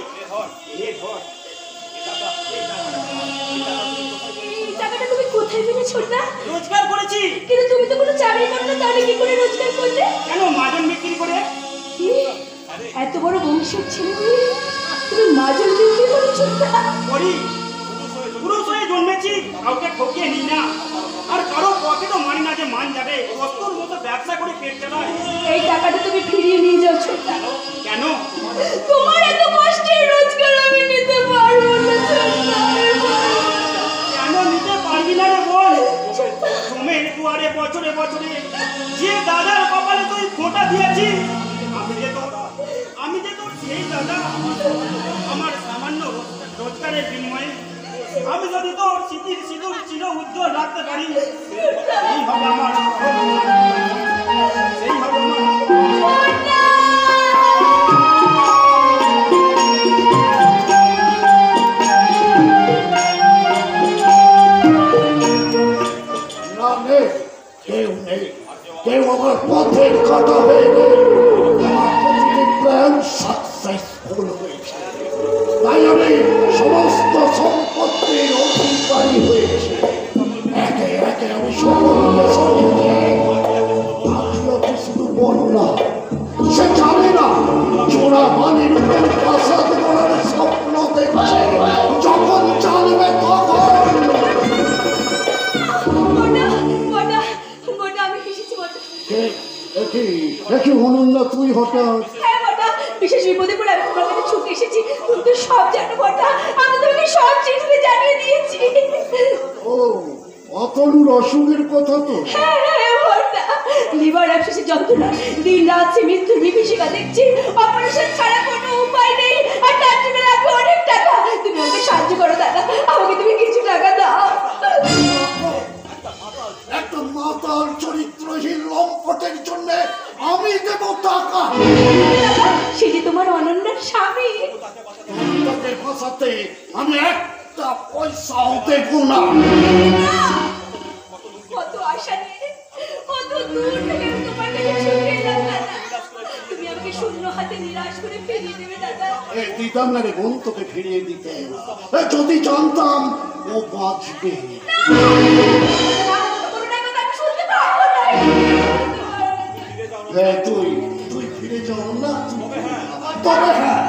এই টাকাটা তুমি কোথায় পেয়েছো না? রোজগার করেছি। কিন্তু তুমি তো কোনো চাকরি করো না, তাহলে কি করে রোজগার করলে? কেন মাজন বিক্রি করে? কি? এত বড় বংশের ছেলে মেয়ে, তুমি মাজন বিক্রি করেছো না? করি, পুরুষ হয়ে জন্মেছি, কাউকে ঠকিয়ে নিই না, আর কারো পকেটও মানি না যে মান যাবে। কষ্টর মতো ব্যবসা করে পেট চালায়। এই টাকাটা তুমি ফিরিয়ে নিয়ে যাও ছোট্টা। কেন? তোমার এত কষ্টের রোজগার আমি নিতে পারবো না ছোট্টা। কেন নিতে পারবি না রে বোন? জমের দুয়ারে বছরে বছরে যে দাদার কপালে তুই ফোঁটা দিয়েছি, আমি যে তোর সেই দাদা, আমার সামান্য রোজগারের বিনিময়ে আমি যদি তোর স্মৃতির সিঁদুর চির উজ্জ্বল রাখতে পারি, সেই হবে আমার, সেই হবে আমার। না নেই, কেউ নেই। কেউ আমার পথের কাটা হয়ে নেই। আমার প্রতিটি প্ল্যান সাকসেসফুল হয়েছে, তাই আমি সমস্ত সম্পত্তির অধিকারী হয়েছি। একে একে আমি সকলকে সরিয়ে দিই। আখিরাতে শুধু বন্যা, সে জানে না চোরা বালির উপর প্রাসাদ করার স্বপ্ন দেখছে। যখন জানবে তখন আমি এসেছি বড়দা। একই অনন্যা, তুই হঠাৎ হ্যাঁ বড়দা, বিশেষ বিপদে পড়ে আমি তোমার কাছে ছুটে এসেছি। তুমি তো সব জানো বড়দা, আমি তোমাকে সব চিঠিতে জানিয়ে দিয়েছি। ও অতনুর অসুখের কথা তো? হ্যাঁ বড়দা, লিভার অ্যাবসেসে যন্ত্রণা, দিন রাত সে মৃত্যুর বিভীষিকা দেখছি। অপারেশন ছাড়া কোনো উপায় নেই, আর তার জন্য লাগবে অনেক টাকা। তুমি আমাকে সাহায্য করো দাদা, আমাকে তুমি কিছু টাকা দাও। একটা মাতাল চরিত্রহীন লম্পটের জন্য আমি দেব টাকা? দাদা, সে যে তোমার অনন্যার স্বামী। তাকে ফাঁসাতে আমি একটা পয়সাও দেব না। কত আশা নিয়ে, কত দূর থেকে আমি তোমার কাছে ছুটে এলাম দাদা। তুমি আমাকে শূন্য হাতে নিরাশ করে ফিরিয়ে দেবে দাদা। দিতাম না রে বোন, তোকে ফিরিয়ে দিতে। যদি জানতাম ও বাঁচবে। তুই ফিরে যাও না। তবে হ্যাঁ,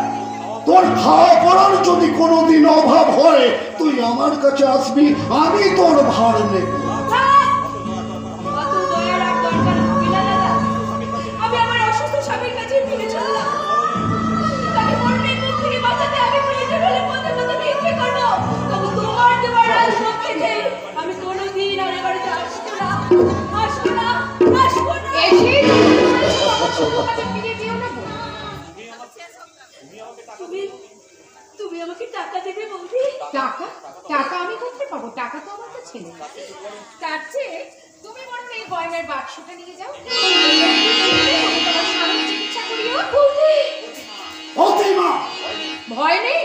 তোর খাওয়া পড়ার যদি কোনোদিন অভাব হয় তুই আমার কাছে আসবি, আমি তোর ভার নেব। অত দয়ার আর দরকার হবে না দাদা। আমি আমার অসুস্থ স্বামীর কাছে ফিরে চললাম। তাকে মরণের মুখ থেকে বাঁচাতে আমি প্রয়োজন হলে পথে পথে ভিক্ষে করবো। তবু তোমার দেওয়া রাজভোগ খেতে আমি কোনোদিন আর এ বাড়িতে আসবো না। তুমি আমাকে টাকা দেবে বৌদি? টাকা? টাকা আমি করতে পারবো? টাকা তো আমার কাছে নেই। তার চেয়ে তুমি বরং এই গয়নার বাক্সটা নিয়ে যাও, তোমার স্বামীর চিকিৎসা করিও। ভয় নেই,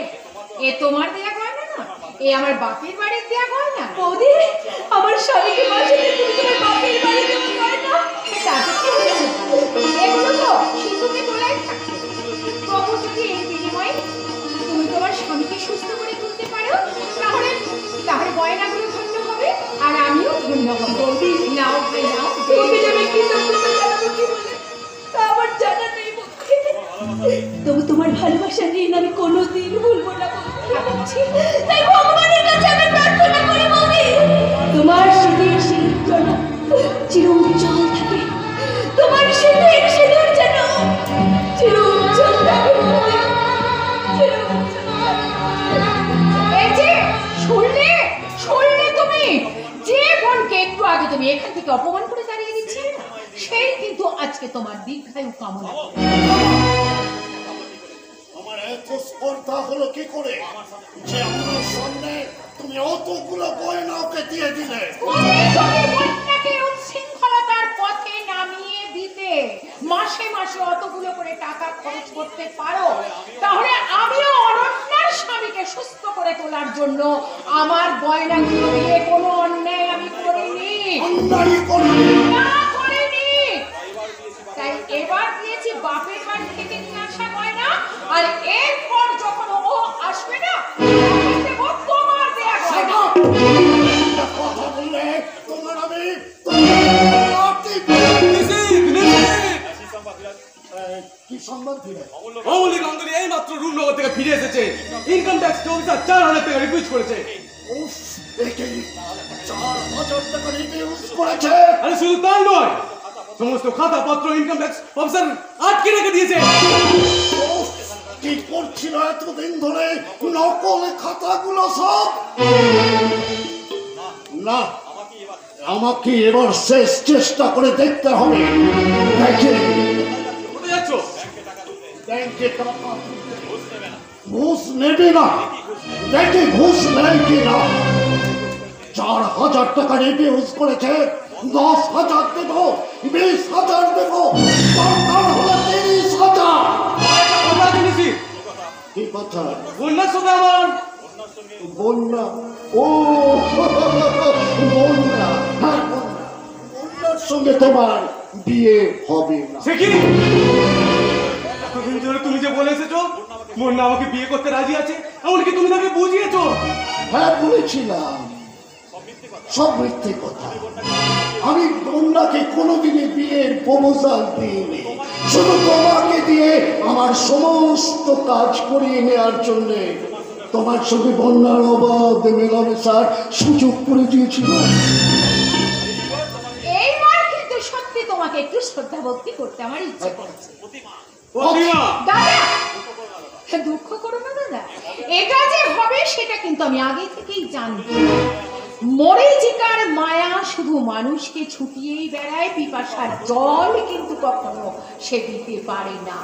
এ তোমার দেয়া গয়না না, এ আমার বাপের বাড়ির দেয়া গয়না। বৌদি, আমার স্বামীকে বাঁচাতে তুমি তোমার বাপের বাড়ি দেবো গয়না? তাতে কি হয়েছে? এগুলো তো সিন্ধুকে তোলাই থাকছে। তবু যদি এই বিনিময়ে তুমি তোমার স্বামীকে সুস্থ করে তুলতে পারো, তাহলে গয়নাগুলো ধন্য হবে আর আমিও ধন্য হব। বৌদি, নাও ভাই নাও। তোমাকে যে আমি কৃতজ্ঞতা জানাবো কি বলে তা আমার জানা নেই পক্ষে। তবু তোমার ভালোবাসা নিয়ে আমি কোনোদিন ভুলবো না বৌদি। তাই ভগবানের কাছে আমি প্রার্থনা করি বৌদি, তোমার শীতের সিঁদুর যেন চির উজ্জ্বল থাকে। তোমার শীতের সিঁদুর যেন চির উজ্জ্বল থাকে বৌদি, চির উজ্জ্বল থাকে। এই যে শুনলে তুমি, যে বোনকে একটু আগে তুমি এখান থেকে অপমান করে দাঁড়িয়ে দিচ্ছিলে না, সেই কিন্তু আজকে তোমার দীর্ঘায়ু কামনা করে। আমার এত স্পর্ধা হলো কি করে যে আমার সামনে তুমি অতগুলো গয়না ওকে দিয়ে দিলে? তুমি বন্যাকে উচ্ছৃঙ্খলতার পথে নামিয়ে দিতে মাসে মাসে অতগুলো করে টাকা খরচ করতে পারো, তাহলে আমিও অনন্যার স্বামীকে সুস্থ করে তোলার জন্য আমার গয়নাগুলো দিয়ে কোনো অন্যায় আমি করিনি। অন্যায় করবে না, করিনি। তাই এবার দিয়েছি বাপের বাড়ি থেকে নিয়ে আসা গয়না, আর এরপর যখন ও আসবে না তখন দেবো তোমার দেয়া গয়না। কথা বললে তোমার আমি কি সংবাদ দিলে? মৌলিক অঙ্গনি এই মাত্র রূপনগর থেকে ফিরে এসেছে। ইনকাম ট্যাক্স অফিসার 4000 টাকা রিকুইজ করেছে। উফ, একে 4000 টাকা রিডিউস করেছে। আরে শুধু তাই নয়, সমস্ত খাতা পত্র ইনকাম ট্যাক্স অফিসার আটকে রেখে দিয়েছে। উফ, কি করছিল এতদিন ধরে নকল খাতাগুলো সব? না, আমাকে এবার শেষ চেষ্টা করে দেখতে হবে। দেখে কোথায় যাচ্ছ? ব্যাংকে টাকা ঘুষ নেবে না, দেখে ঘুষ নেয় কিনা। 4000 টাকা রিডিউস করেছে, 10,000 দেব, 20,000 দেব, দরকার হলে 30,000। কথা শুনেছি কি কথা? বন্যার সঙ্গে আমার বন্যা? ও বন্যা, হ্যাঁ বন্যা। বন্যার সঙ্গে তোমার বিয়ে হবে না। সে কি এতদিন ধরে তুমি যে বলে এসেছো মুন্না আমাকে বিয়ে করতে রাজি আছে, এমনকি তুমি তাকে বুঝিয়েছো? হ্যাঁ বলেছিলাম, সব মিথ্যে কথা। আমি কন্যাকে কোনোদিনই বিয়ের প্রপোজাল দিইনি, শুধু তোমাকে দিয়ে আমার সমস্ত কাজ করিয়ে নেওয়ার জন্য তোমার সঙ্গে বন্যার অবাধ মেলামেশার সুযোগ করে দিয়েছিলাম। এইবার কিন্তু সত্যি তোমাকে একটু শ্রদ্ধা ভক্তি করতে আমার ইচ্ছে করছে। প্রতিমা দাদা দুঃখ করো না দাদা, এটা যে হবে সেটা কিন্তু আমি আগে থেকেই জানতাম। মরীচিকার মায়া শুধু মানুষকে ছুটিয়েই বেড়ায়, পিপাসার জল কিন্তু কখনো সে দিতে পারে না।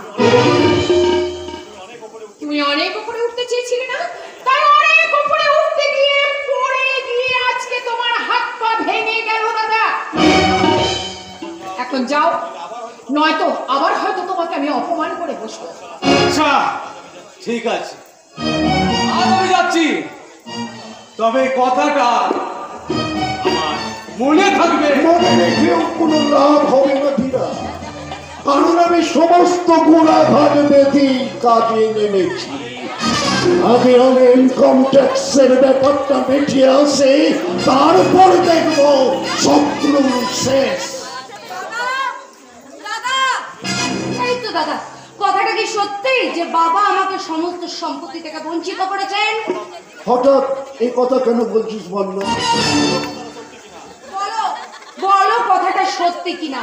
তুমি অনেক উপরে উঠতে চেয়েছিলে না, তাই অনেক উপরে উঠতে গিয়ে পড়ে গিয়ে আজকে তোমার হাত পা ভেঙে গেল দাদা। এখন যাও, নয়তো আবার হয়তো তোমাকে আমি অপমান করে বসবো। আচ্ছা ঠিক আছে, আজ আমি যাচ্ছি, তবে কথাটা আমার মনে থাকবে। মনে রেখেও কোনো লাভ হবে না ধীরা, কারণ আমি সমস্ত গোড়াঘাট বেঁধে কাজে নেমেছি। আগে আমি ইনকাম ট্যাক্সের ব্যাপারটা মিটিয়ে আসে, তারপর দেখবো শত্রু শেষ। দাদা, এই তো দাদা, কথাটা কি সত্যি যে বাবা আমাকে সমস্ত সম্পত্তি থেকে বঞ্চিত করেছেন? হঠাৎ এই কথা কেন বলছিস বন্য? বলো বলো কথাটা সত্যি কিনা।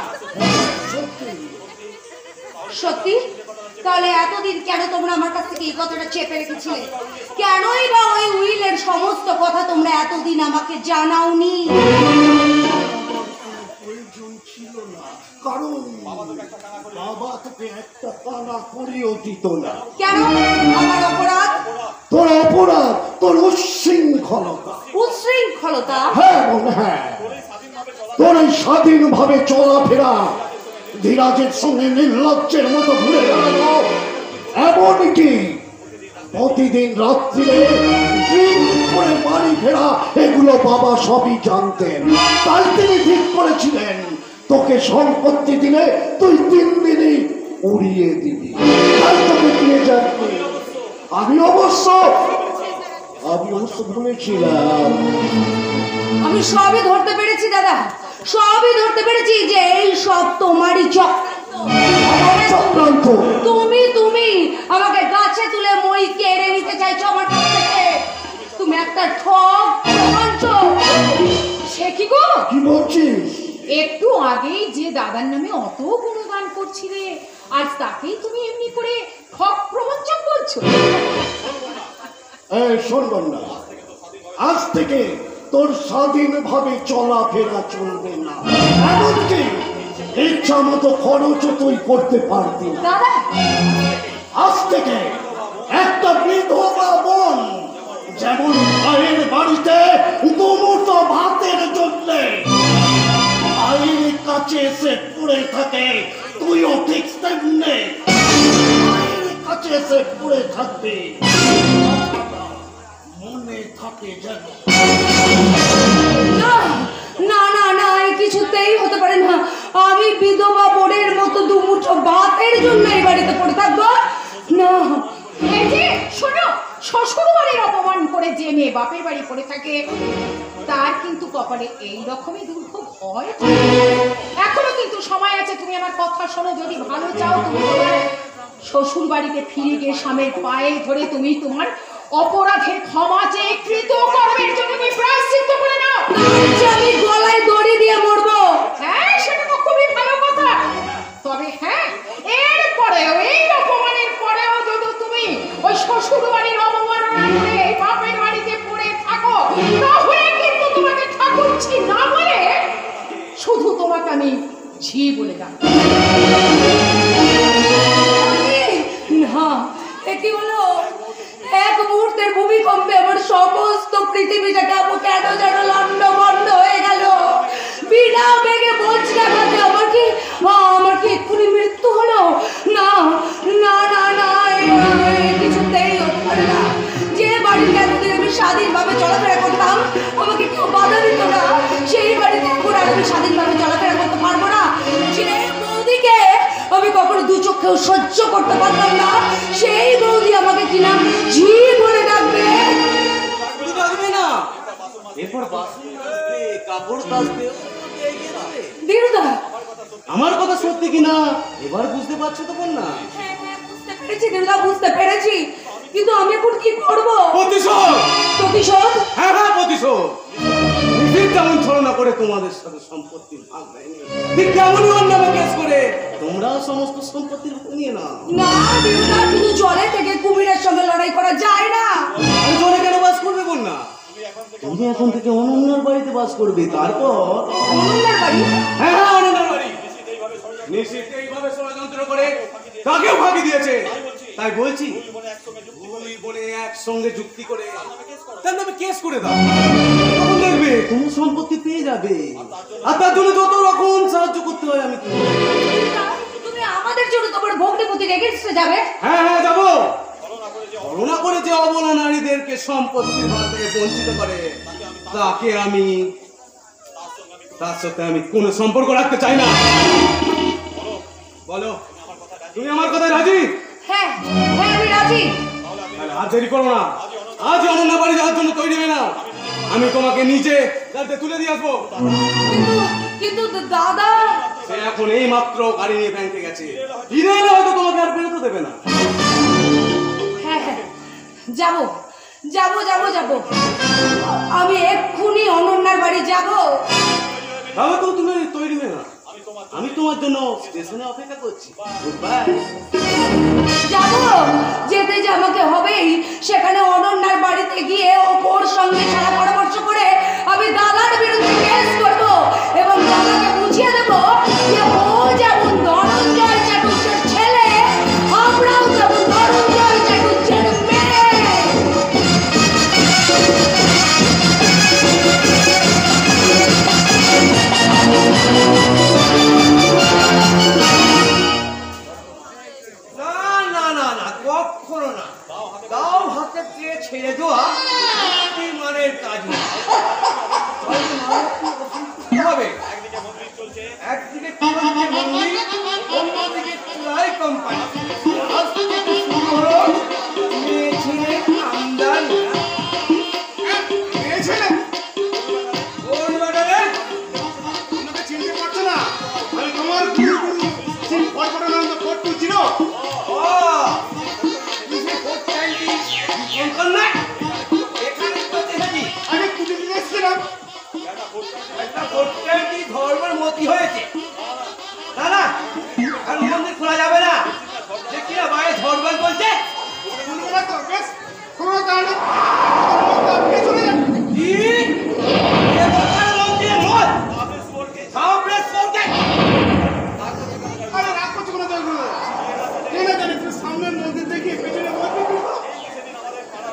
সত্যি? তাহলে এতদিন কেন তোমরা আমার কাছ থেকে এই কথাটা চেপে রেখেছিলে? কেনই বা ওই উইলের সমস্ত কথা তোমরা এতদিন আমাকে জানাওনি? প্রয়োজন ছিল না, কারণ বাবা তোকে একটা কানা করিও দিত না। কেন? আমার অপরাধ? তোর অপরাধ তোর উচ্ছৃঙ্খলতা। উচ্ছৃঙ্খলতা? হ্যাঁ বোন, হ্যাঁ, তোর এই স্বাধীনভাবে চলাফেরা, ধীরাজের সঙ্গে নির্লজ্জের মতো ঘুরে বেড়ানো, এমনকি প্রতিদিন রাত্রিরে ড্রিঙ্ক করে বাড়ি ফেরা, এগুলো বাবা সবই জানতেন। তাই তিনি ঠিক করেছিলেন তোকে সম্পত্তি দিলে তুই 3 দিনই উড়িয়ে দিবি, তাই তোকে দিয়ে যাবি। আমি অবশ্য বলেছিলাম। আমি সবই ধরতে পেরেছি দাদা, সবই ধরতে পেরেছি যে এই সব তোমারই চক্রান্ত। তুমি আমাকে গাছে তুলে মই কেড়ে নিতে চাইছো আমার কাছ থেকে। তুমি একটা ঠক প্রপঞ্চ। সে কি গো? কি বলছিস? একটু আগেই যে দাদার নামে অত গুণগান করছিলে, আজ তাকেই তুমি এমনি করে ঠক প্রবঞ্চক বলছো? এই শোন বন্যা, আজ থেকে তোর স্বাধীনভাবে চলাফেরা চলবে না, এমনকি ইচ্ছা মতো খরচও তুই করতে পারবি না। দাদা, আজ থেকে একটা বিধবা বোন যেমন ভাইয়ের বাড়িতে দুমুঠো ভাতের জন্য ভাইয়ের কাছে এসে পড়ে থাকে, তুইও ঠিক তেমনি ভাইয়ের কাছে এসে পড়ে থাকবি। মনে থাকে যেন। না না না না, এই কিছুতেই হতে পারে না। আমি বিধবা বোনের মতো দুমুঠো ভাতের জন্য এই বাড়িতে পড়ে থাকবো না। এই যে শোনো, শ্বশুর বাড়ির অপমান করে যে মেয়ে বাপের বাড়ি পড়ে থাকে, তার কিন্তু কপালে এই রকমই দুর্ভোগ হয়। এখনো কিন্তু সময় আছে, তুমি আমার কথা শোনো। যদি ভালো চাও, তুমি তোমার শ্বশুর বাড়িতে ফিরে গিয়ে স্বামীর পায়ে ধরে তুমি তোমার অপরাধের ক্ষমা চেয়ে কৃতকর্মের জন্য তুমি প্রায়শ্চিত্ত করে নাও। আমি গলায় দড়ি দিয়ে মরবো। হ্যাঁ, সেটা তো খুবই ভালো কথা। তবে হ্যাঁ, এরপরেও এই অপমানের পরেও যদি তুমি ওই শ্বশুর বাড়ির অবমাননা করে এই বাপের বাড়িতে পড়ে থাকো, তাহলে কিন্তু তোমাকে ঠাকুরছি না বলে শুধু তোমাকে আমি ঝি বলে ডাকবো। না, কি হলো? এক মুহূর্তের ভূমিকম্পে আমার সমস্ত পৃথিবীটা কেন যেন লন্ডভন্ড হয়ে গেল। বিনা বেগে বলছি আমার কি এক্ষুনি মৃত্যু হলো? না না না না, কিছুতেই হতে পারে না। যে বাড়িতে এতদিন আমি স্বাধীনভাবে চলাফেরা করতাম, আমাকে কেউ বাধা দিত না, সেই বাড়িতে এখন আমি স্বাধীনভাবে চলাফেরা করতে পারবো না। আমি কখনো দু চোখেও সহ্য করতে পারতাম না সেই বৌদি আমাকে কিনা ঝি বলে ডাকবে। শুধু ডাকবে না, এরপর বাসন আসবে, কাপড় কাচবে, দিনুদা, আমার কথা সত্যি কিনা এবার বুঝতে পারছো তো না? বুঝতে পেরেছি দিনুদা, বুঝতে পেরেছি, কিন্তু আমি এখন কি করব? প্রতিশোধ। প্রতিশোধ? হ্যাঁ হ্যাঁ, প্রতিশোধ। নিজের তেমন ছলনা করে তোমাদের সাথে সম্পত্তি ভাগ দেয়নি, ঠিক তেমনই ওর নামে কেস করে তোমরাও সমস্ত সম্পত্তির ভাগ নিয়ে নাও। না দিনুদা, শুধু জলে থেকে কুমিরের সঙ্গে লড়াই করা যায় না। আমি জলে কেন বাস করবে না? তুমি এখন থেকে অনন্যার বাড়িতে বাস করবে, তারপর অনন্যার বাড়ি? হ্যাঁ হ্যাঁ, অনন্যার বাড়ি। নিশ্চিত এইভাবে ষড়যন্ত্র করে তাকেও ফাঁকি দিয়েছে, তাই বলছি দুই বোনে একসঙ্গে যুক্তি করে তার নামে কেস করে দাও। তখন দেখবে তুমি সম্পত্তি পেয়ে যাবে, আর তার জন্য যত রকম সাহায্য করতে হয় আমি করব। তুমি আমাদের জন্য তোমার ভগ্নিপতি রেখে যাবে? হ্যাঁ হ্যাঁ, যাবো। করোনা করে যে অবলা নারীদেরকে সম্পত্তির ভাগ থেকে বঞ্চিত করে তাকে আমি, তার সাথে আমি কোনো সম্পর্ক রাখতে চাই না। বলো, তুমি আমার কথায় রাজি? হ্যাঁ হ্যাঁ, আমি রাজি। আর দেরি করো না, আজ অনন্যা বাড়ি যাওয়ার জন্য তৈরি হয়ে নাও। আমি তোমাকে নিচে গাড়িতে তুলে দিয়ে আসবো। কিন্তু দাদা, সে এখন এই মাত্র গাড়ি নিয়ে ব্যাংকে গেছে, ফিরে এলে হয়তো তোমাকে আর বেরোতে দেবে না। হ্যাঁ হ্যাঁ, যাবো যাবো যাবো যাবো, আমি এক্ষুনি অনন্যার বাড়ি যাবো। তাহলে তো তুমি তৈরি হয়ে না, আমি তোমার জন্য স্টেশনে অপেক্ষা করছি। Good bye. যাবো, যেতে যে আমাকে হবেই। সেখানে অনন্যার বাড়িতে গিয়ে ওর সঙ্গে সারা পরামর্শ করে আমি দাদার বিরুদ্ধে কেস করব এবং দাদাকে বুঝিয়ে দেব যে ও যেমন ধনঞ্জয় চাটুর্যের ছেলে, আমরাও তেমন ধনঞ্জয় চাটুর্যের মেয়ে। না না না না, কখনো না। দাও হাতে দিয়ে ছেড়ে দেওয়া মানের কাজ না। হবে একদিকে মন্দির, অন্যদিকে চুলাই কোম্পানি। আজ থেকে শুরু হলো মেয়ে ছেলে আমদানি। মেয়ে ছেলে ওর বাজারে তোমাকে চিনতে পারছো না? আমি তোমার গুরু পরপরানন্দ ফট্টু চিনো? ও তুমি ভোট চাইলি কোন না? এখানে তো দেখি আমি পুজো দিতে এসেছিলাম। একটা ভোট চাইলি ধর্মের মতি হয়েছে। না না, আর মন্দির খোলা যাবে না। যে কিনা বাইরে ঝড়বাল বলছে বন্ধুরা তো বেশ কোনো কারণে আপনি চলে যান। কি এ বছর মন্দিরে মত সাবরেস করতে। আরে রাগ করছো কোনো দরকার নেই। কে না জানে তুমি সামনের মন্দির দেখি পেছনে মদ বিক্রি করো।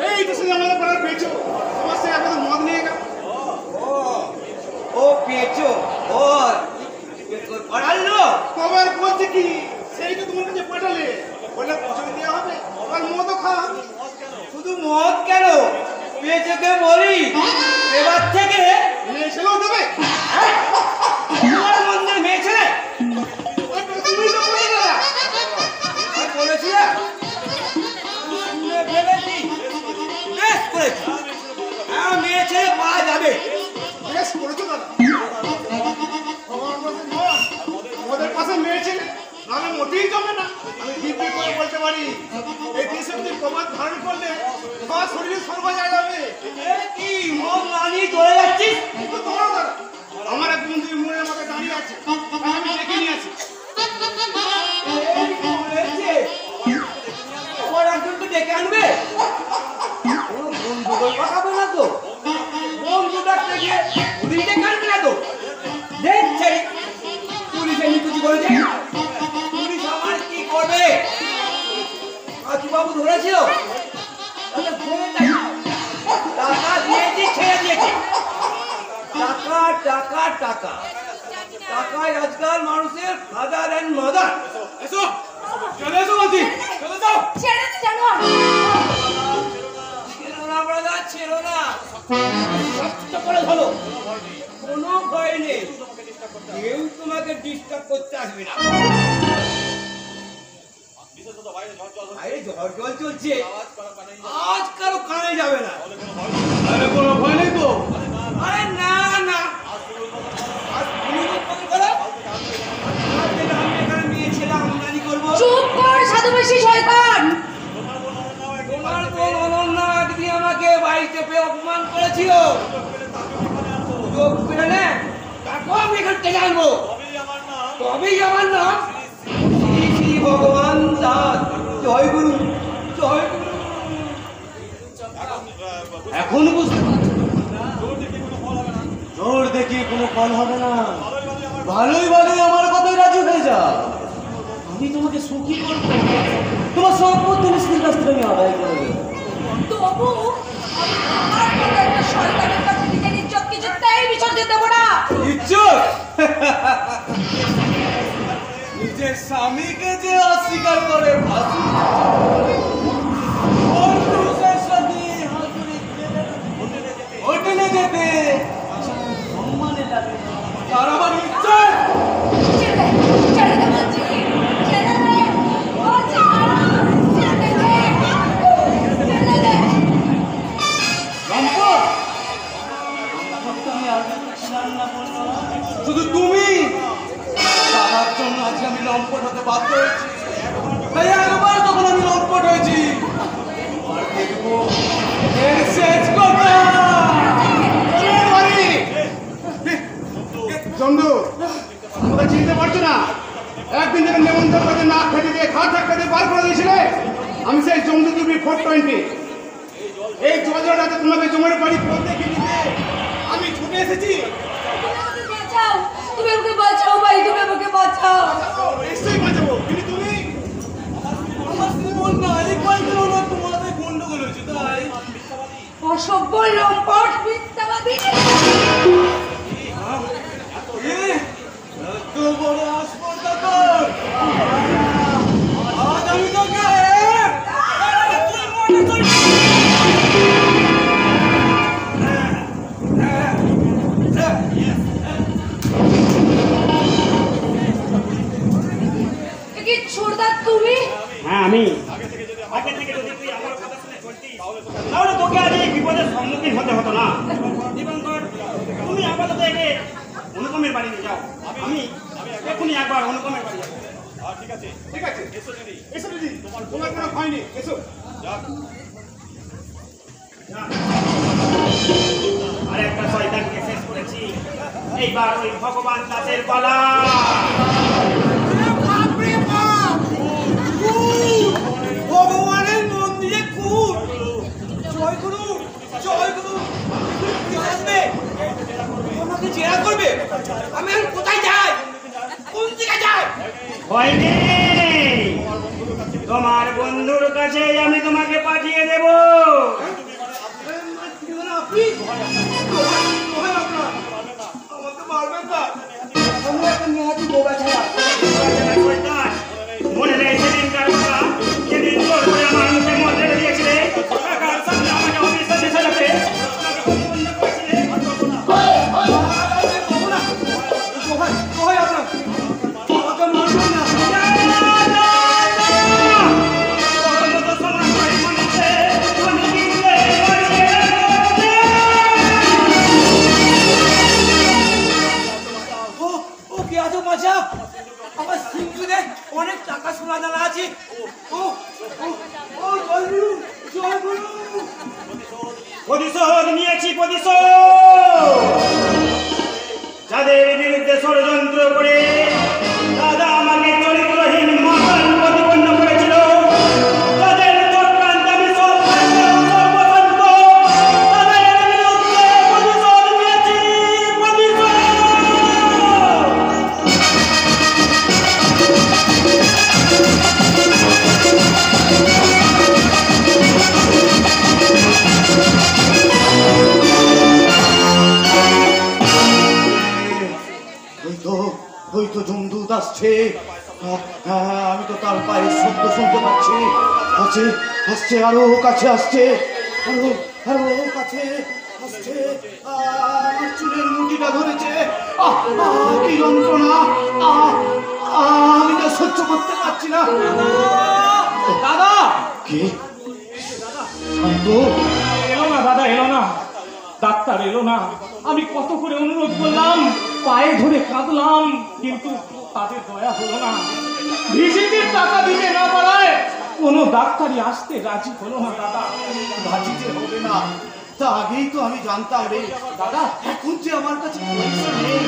এই তো সে আমাদের পাড়ার পেছো, তোমার সে এখন মদ নিয়ে গেল। ও পেছো ও পড়ালো কবার বলছে কি সেই তো তোমার কাছে পাঠালে, বললে পছন্দ দেওয়া হবে আর মদও খাওয়া। শুধু মদ কেন, পেছোকে বলি এবার থেকে মেয়ে ছেলেও দেবে। তোমার মন্দির মেয়ে ছেলে তুমি তো বলে না। আর বলেছিলে শুনে ফেলেছি। বেশ করেছি, হ্যাঁ মেয়ে ছেলে পাওয়া যাবে। বেশ করেছো দাদা। আমার কাছে মদ, মদের পাশে মেয়ে ছেলে নাহলে মোটেই জমে না। আমি বিক্রি করে বলতে পারি এই দেশে প্রমাণ ধারণ করলে তোমার শরীরে সর্বজা যাবে। এ কি মদ না নিয়ে চলে যাচ্ছিস? কিন্তু তোমার দাদা আমার এক বন্ধু মনের মধ্যে দাঁড়িয়ে আছে, তাকে আমি ডেকে নিয়ে আসি। এই বলেছে তোমার একজনকে ডেকে আনবে। কোনো বন্ধুদের পাঠাবে না তো? বন্ধু ডাকতে গিয়ে পুলিশ ডেকে আনবে না তো? দেখছে পুলিশে নিকুচি করেছে। পুলিশ আমার কি করবে? বাবু ধরেছিল তাহলে ফোনে টাকা দিয়েছি, ছেড়ে দিয়েছি। টাকা টাকা টাকা টাকায় আজকাল মানুষের ফাদার এন্ড মাদার। এসো চলে এসো বলছি, চলে যাও। ছেড়ে দে জানো, ছেড়ো না ব্রাদার, ছেড়ো না। শক্ত করে ধরো, কোনো ভয় নেই, কেউ তোমাকে ডিস্টার্ব করতে আসবে না। আরে ঝড় জল চলছে, আজ কারো কানে যাবে না। আরে কোনো ভয় নেই তো? আরে না না, আজ ভূমিকম্প করে আমি এখানে নিয়ে ছেলে আমদানি করবো। চুপ কর সাধুবেশী শয়তান। তোমার বোন অনন্যা একদিন আমাকে বাড়িতে পেয়ে অপমান করেছিল, সুযোগ পেলে তাকেও আমি এখান থেকে আনবো, তবেই আমার নাম শ্রী শ্রী ভগবান দাস। জয় গুরু, জয় গুরু। এখন বুঝতে পারছি, জোর দেখি কোনো ফল হবে না। ভালোই ভালোই আমার কথাই রাজি হয়ে যা, আমি তোমাকে সুখী করবো, তোমার সম্পত্তি নিশ্চিত কাছ থেকে আমি আদায় করে দেবো। তবু আমি আমার মতো একটা শয়তানের কাছে নিজের ইজ্জত কিছুতেই বিসর্জন দেবো না। ইজ্জত? নিজের স্বামীকে যে অস্বীকার করে ভাসু পুরুষের সাথে হোটেলে যেতে সম্মানে লাগে, তার আবার ইজ্জত? ছেড়ে দে, ছেড়ে দে বলছি, ছেড়ে দে, ও ছাড়, ছেড়ে দে, ছেড়ে দে। সম্পদ আমি আর ছিলাম না বলবো, শুধু তুমি। তার জন্য আজকে আমি লম্পট হতে বাধ্য হয়েছি। তাই একবার তখন আমি লম্পট হয়েছি, আর দেখবো এর শেষ কথা। চন্দু, তোমরা চিনতে পারছো না? একদিন যখন নেমন্তন্ন করে না খেতে দিয়ে খাওয়া থাকতে দিয়ে বার করে দিয়েছিলে, আমি সেই চন্দু তুমি 420 এই জলটাতে তোমাকে জমের বাড়ি পড়তে দেখে দিতে আমি ছুটে এসেছি। তুমি আমাকে বাঁচাও ভাই, তুমি আমাকে বাঁচাও। নিশ্চয়ই বাঁচাবো, কিন্তু তুমি আমার জীবন না, এই কয়েকদিন হলো একটু মাথায় গন্ডগোল হয়েছে, তাই অসভ্য লম্পট মিথ্যাবাদী। এত বড় আসপর্দা তোর, আজ আমি তোকে কি ছোড়দার তুমি? হ্যাঁ আমি। আগে থেকে যদি তুই আমার কথা শুনে চলতিস, তাহলে তোকে আজ এই বিপদের সম্মুখীন হতে হতো না। দীপঙ্কর, তুমি আপাতত একে অনুপমের বাড়ি নিয়ে যাও, আমি এখনই একবার অনুপমের বাড়ি যাবো। ঠিক আছে, এসো দিদি, তোমার কোনো ভয় নেই, এসো। আর একটা শয়তানকে শেষ করেছি, এইবার ওই ভগবান দাসের পালা। ভগবানের মন্দিরে খুব জয় গুরু, জয় গুরু। আসবে আমাকে জেরা করবে, আমি এখন কোথায় যাই, কোন দিকে যাই? ভয় নেই, তোমার বন্ধুর কাছে আমি তোমাকে পাঠিয়ে দেব। আপনি আমাকে মারবেন না, আমি একটা মেয়াদি বোবা ছাড়া। শয়তান, মনে নেই সেদিনকার কথা, যেদিন জোর করে আমার মুখে মদ ঢেলে দিয়েছিলে, কাকার সামনে আমাকে অবিশ্বাসে সাজাতে বন্ধ করেছিলে। আমার সিংহে অনেক টাকা সোনা জানা আছে। ও ও জয় গুরু, জয় গুরু। প্রতিশোধ নিয়েছি, প্রতিশোধ। যাদের বিরুদ্ধে ষড়যন্ত্র করে দাদা আমাকে চরিত্রহীন মাতাল প্রতিপন্ন করেছিল, তাদের চক্রান্ত আমি সব সর্বশান্ত, তাদের বিরুদ্ধে প্রতিশোধ নিয়েছি, প্রতিশোধ। ওই তো জমদূত আসছে, আমি তো তার পায়ের শব্দ শুনতে পাচ্ছি। আসছে, আসছে, আরো কাছে আসছে, আরো আরো কাছে আসছে। আমার চুলের মুঠিটা ধরেছে, কি যন্ত্রণা, আমি তো সহ্য করতে পারছি না। দাদা কে শান্ত? এলো না দাদা, এলো না, ডাক্তার এলো না। আমি কত করে অনুরোধ করলাম, পায়ে ধরে কাঁদলাম, কিন্তু তাদের দয়া হলো না। ভিজিটের টাকা দিতে না পারায় কোনো ডাক্তারই আসতে রাজি হলো না দাদা। রাজি যে হবে না তা আগেই তো আমি জানতাম রে দাদা এখন যে আমার কাছে পয়সা নেই।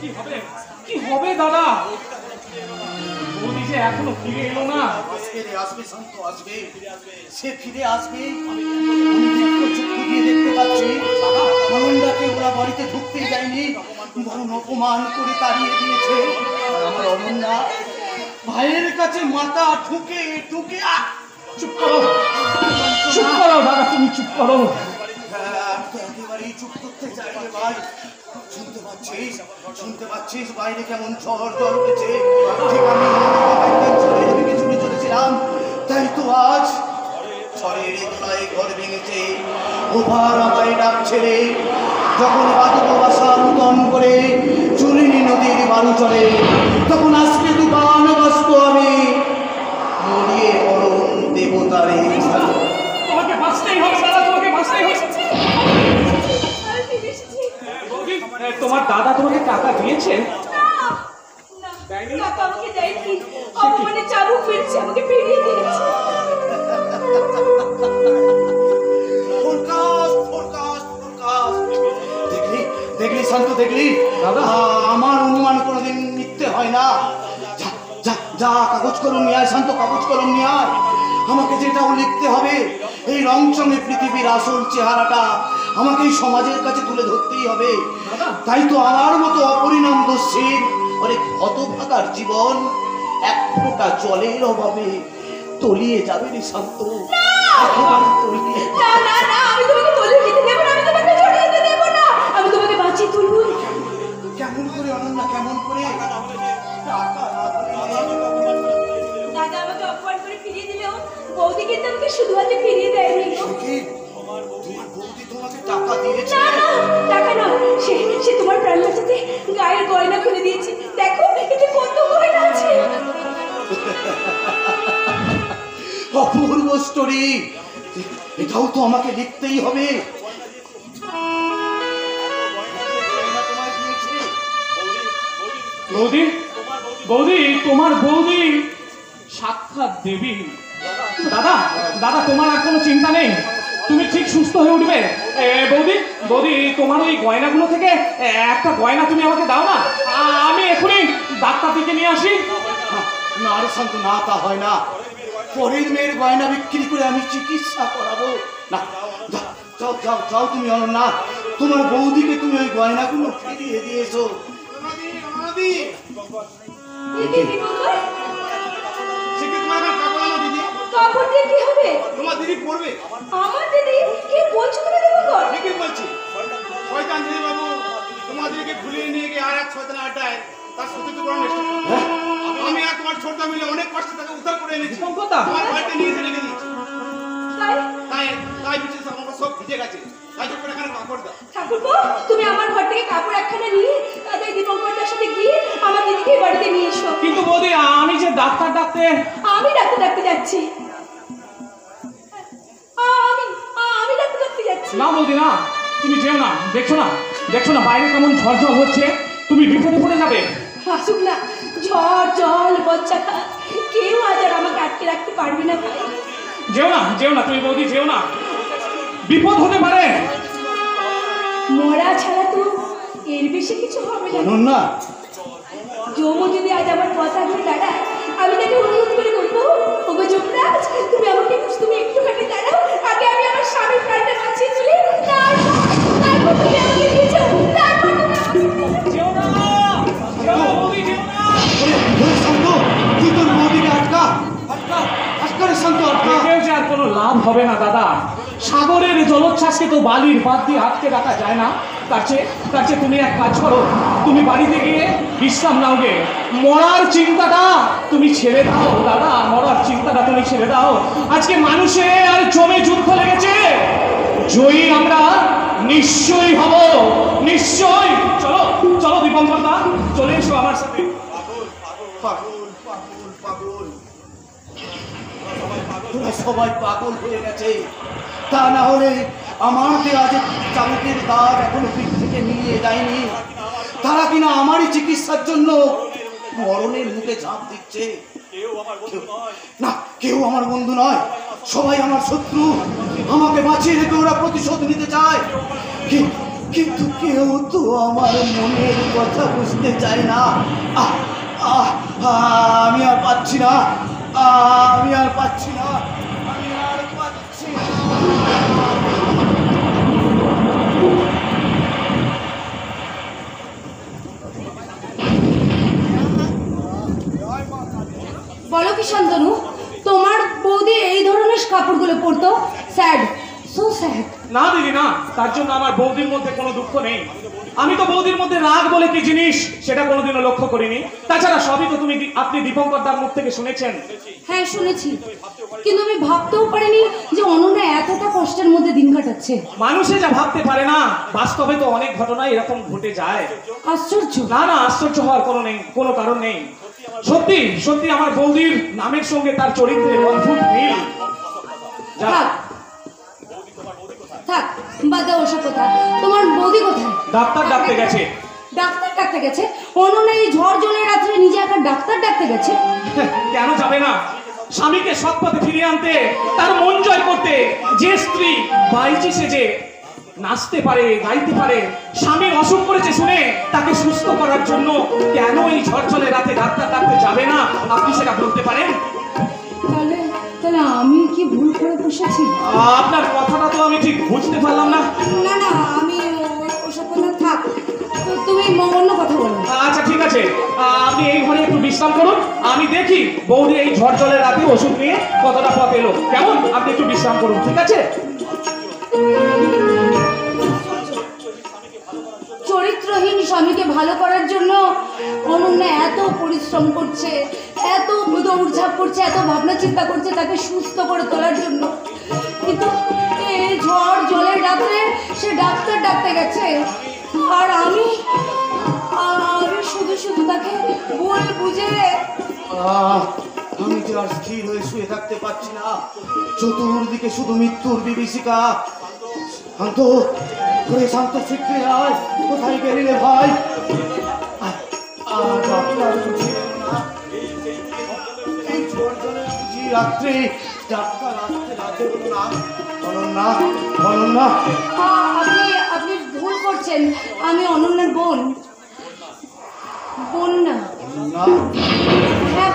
কি হবে, কি হবে দাদা? বৌদি যে এখনো ফিরে এলো না। আসবে রে, আসবে শান্ত, আসবে, সে ফিরে আসবে। আমি দেখতে চক্ষু দিয়ে দেখতে পাচ্ছি অনন্যাকে ওরা বাড়িতে ঢুকতেই দেয়নি, বরং অপমান করে তাড়িয়ে দিয়েছে। আর আমার অনন্যা ভাইয়ের কাছে মাথা ঠুকে ঠুকে চুপ করো, চুপ করো দাদা, তুমি চুপ করো। আমি তো একেবারেই চুপ করতে চাই রে ভাই। শুনতে পাচ্ছিস বাইরে কেমন ঝড় জল উঠেছে? ঠিক আমি একদিন ঝড়ের দিকে ছুটে চলেছিলাম, তাই তো আজ ঝড়ের দোলায় ঘর ভেঙেছে। ওভার আমায় ডাকছে রে। যখন বাদল বাসা নূতন করে চুরিনি নদীর বালু চলে, তখন আজকে দুবান বাস্ত আমি মরিয়ে মরণ দেবতারে। তোমাকে বাঁচতেই হবে দাদা, তোমাকে বাঁচতেই হবে। তোমার দাদা তোমাকে টাকা দিয়েছে? টাকা আমাকে দেয়নি, অপমানে চাবুক মেরেছে, আমাকে ফিরিয়ে দিয়েছে। দেখলি শান্ত, দেখলি দাদা আমার অনুমান কোনোদিন মিথ্যে হয় না। যা যা যা কাগজ কলম নিয়ে আয় শান্ত, কাগজ কলম নিয়ে আয়। আমাকে যেটাও লিখতে হবে, এই রংচঙে পৃথিবীর আসল চেহারাটা আমাকে এই সমাজের কাছে তুলে ধরতেই হবে। তাই তো আমার মতো অপরিণাম দোষীর অনেক হতভাগার জীবন এক ফোঁটা জলের অভাবে তলিয়ে যাবে রে শান্ত। না না না, আমি তোমাকে তলিয়ে যেতে দেবো না, আমি তোমাকে জড়িয়ে যেতে দেবো না, আমি তোমাকে বাঁচিয়ে তুলবো। কেমন করে অনন্যা, কেমন করে? দাদা আমাকে অপমান করে ফিরিয়ে দিলেও বৌদি কিন্তু আমাকে শুধু হাতে ফিরিয়ে দেয়নি। তোমার বৌদি তোমাকে টাকা দিয়েছে? না না, টাকা না, সে তোমার প্রাণ বাঁচাতে গায়ের গয়না খুলে দিয়েছে। দেখো এতে কত গয়না আছে। অপূর্ব স্টোরি, এটাও তো আমাকে লিখতেই হবে। বৌদি, বৌদি, তোমার বৌদি সাক্ষাৎ দেবী। দাদা দাদা, তোমার আর কোনো চিন্তা নেই, তুমি ঠিক সুস্থ হয়ে উঠবে। বৌদি, বৌদি, তোমার ওই গয়নাগুলো থেকে একটা গয়না তুমি আমাকে দাও না, আমি এখনই ডাক্তার দিকে নিয়ে আসি। না রে শান্ত, না তা হয় না। পরের মেয়ের গয়না বিক্রি করে আমি চিকিৎসা করাবো না। যাও যাও যাও তুমি অনন্যা, তোমার বৌদিকে তুমি ওই গয়নাগুলো ফিরিয়ে দিয়েছো। কাপড় দিয়ে কি হবে? তোমার দিদি পড়বে। আমার দিদি? কি বলছো তুমি দেবো? ঠিকই বলছি। শয়তান দিদি বাবু তোমার দিদিকে ভুলিয়ে নিয়ে গিয়ে আর এক শয়তান আড্ডায় তার সতীর্থকরণ এসেছে। আমি আর তোমার ছোট মিলে অনেক কষ্ট তাকে উদ্ধার করে এনেছি। আমার বাড়িতে নিয়ে এসে রেখে দিয়েছি। তাই তাই বিশেষ আমার সব ভিজে গেছে। তাই করে এখানে কাপড় দাও। ঠাকুরপো, তুমি আমার ঘর থেকে কাপড় একখানা নিয়ে তাদের দীপঙ্করদার সাথে গিয়ে আমার দিদিকে বাড়িতে নিয়ে এসো। কিন্তু বৌদি, আমি যে ডাক্তার ডাকতে আমি ডাক্তার ডাকতে যাচ্ছি। আমি ডাক্তার ডাকতে যাচ্ছি। না বৌদি না, তুমি যেও না। দেখছো না, দেখছো না বাইরে কেমন ঝড় হচ্ছে, তুমি বিপদে পড়ে যাবে। আসুক না, ঝড় জল বজ্জা খাত, কেউ আজ আর আমাকে আটকে রাখতে পারবে না ভাই। যেও না, যেও না, তুমি বৌদি যেও না, বিপদ হতে পারে। মরা ছাড়া তো এর বেশি কিছু হবে না। অনন্যা, যমু যদি আজ আমার কথা ধরে দাঁড়ায়, আমি তাকে অনুরোধ করে বলবো, ওগো যমরাজ, তুমি আমাকে তুমি একটুখানি দাঁড়াও, আগে আমি আমার স্বামীর প্রাণটা বাঁচিয়ে তুলি, তারপর তুমি আমাকে নিয়ে যাও, তারপর তুমি আমাকে নিয়ে যাও। যেও না, যেও না বৌদি, যেও না। শান্ত, তুই তোর বৌদিকে আটকা, আটকা, আটকা রে শান্ত, আটকা। কেউ যে আর কোনো লাভ হবে না দাদা। সাগরের জলোচ্ছ্বাসকে তো বালির বাদ দিয়ে আটকে রাখা যায় না। তার চেয়ে তুমি এক কাজ করো, তুমি বাড়িতে গিয়ে বিশ্রাম নাও গে। মরার চিন্তাটা তুমি ছেড়ে দাও দাদা, মরার চিন্তাটা তুমি ছেড়ে দাও। আজকে মানুষে আর জমে যুদ্ধ লেগেছে, জয়ী আমরা নিশ্চয়ই হব, নিশ্চয়ই। চলো চলো দীপঙ্করদা, চলে এসো আমার সাথে। পাগল পাগল পাগল। তোরা সবাই পাগল হয়ে গেছে। তা না হলে আমার দেয়া যে চালকের দাগ এখনো পিঠ থেকে মিলিয়ে যায়নি, তারা কিনা আমারই চিকিৎসার জন্য মরণের মুখে ঝাঁপ দিচ্ছে। না, কেউ আমার বন্ধু নয়, সবাই আমার শত্রু। আমাকে বাঁচিয়ে রেখে ওরা প্রতিশোধ নিতে চায়, কিন্তু কেউ তো আমার মনের কথা বুঝতে চায় না। আমি আর পাচ্ছি না, আমি আর পাচ্ছি না, আমি আর পাচ্ছি না। বলো কি শান্তনু, তোমার বৌদি এই ধরনের কাপড়গুলো পরতো? Sad, so sad. না দিদি না, তার জন্য আমার বৌদির মধ্যে কোনো দুঃখ নেই। আমি তো বৌদির মধ্যে রাগ বলে কি জিনিস সেটা কোনোদিনও লক্ষ্য করিনি। তাছাড়া সবই তো আপনি দীপঙ্কর দার মুখ থেকে শুনেছেন। হ্যাঁ শুনেছি, কিন্তু আমি ভাবতেও পারিনি যে অনন্যা এতটা কষ্টের মধ্যে দিন কাটাচ্ছে। মানুষে যা ভাবতে পারে না, বাস্তবে তো অনেক ঘটনাই এরকম ঘটে যায়। আশ্চর্য। না না, আশ্চর্য হওয়ার কোনো কারণ নেই। সত্যি সত্যি আমার বৌদির নামের সঙ্গে তার চরিত্রের অদ্ভুত মিল। থাক থাক, বাদ দাও ওসব কথা। তোমার বৌদি কোথায়? ডাক্তার ডাকতে গেছে। ডাক্তার ডাকতে গেছে? অনন্যা এই ঝড় জলের রাত্রে নিজে একা ডাক্তার ডাকতে গেছে? কেন যাবে না? স্বামীকে সৎ পথে ফিরিয়ে আনতে, তার মন জয় করতে। যে স্ত্রী বাইচি সেজে নাচতে পারে, গাইতে পারে, স্বামীর অসুখ করেছে শুনে তাকে সুস্থ করার জন্য কেন এই ঝড়ঝলে রাতে ডাক্তার ডাকতে যাবে না? আপনি সেটা বলতে পারেন? তাহলে তাহলে আমি কি ভুল করে বসেছি? আপনার কথাটা তো আমি ঠিক বুঝতে পারলাম না। না না, আমি ওসব কথা থাক, তুমি অন্য কথা বলো। আচ্ছা ঠিক আছে, আপনি এই ঘরে একটু বিশ্রাম করুন। আমি দেখি বৌদি এই ঝড় জলের রাতে ওষুধ নিয়ে কতটা পথ এলো। কেমন? আপনি একটু বিশ্রাম করুন, ঠিক আছে? চরিত্রহীন স্বামীকে ভালো করার জন্য অনন্যা এত পরিশ্রম করছে, এত দৌড়ঝাঁপ করছে, এত ভাবনা চিন্তা করছে তাকে সুস্থ করে তোলার জন্য, কিন্তু এই ঝড় জলের রাত্রে সে ডাক্তার ডাকতে গেছে। আর আমি শুধু শুধু তাকে ভুল বুঝে। আমি যে আর স্থির হয়ে শুয়ে থাকতে পারছি না, চতুর্দিকে শুধু মৃত্যুর বিভীষিকা। শান্ত ঘরে, শান্ত শিগগিরি আয়। কোথায় গেলি রে ভাই? রাত্রে ডাক্তার আসতে রাতে বলো না। অনন্যা, অনন্যা, আপনি ভুল করছেন, আমি অনন্যার বোন। বোন না? হ্যাঁ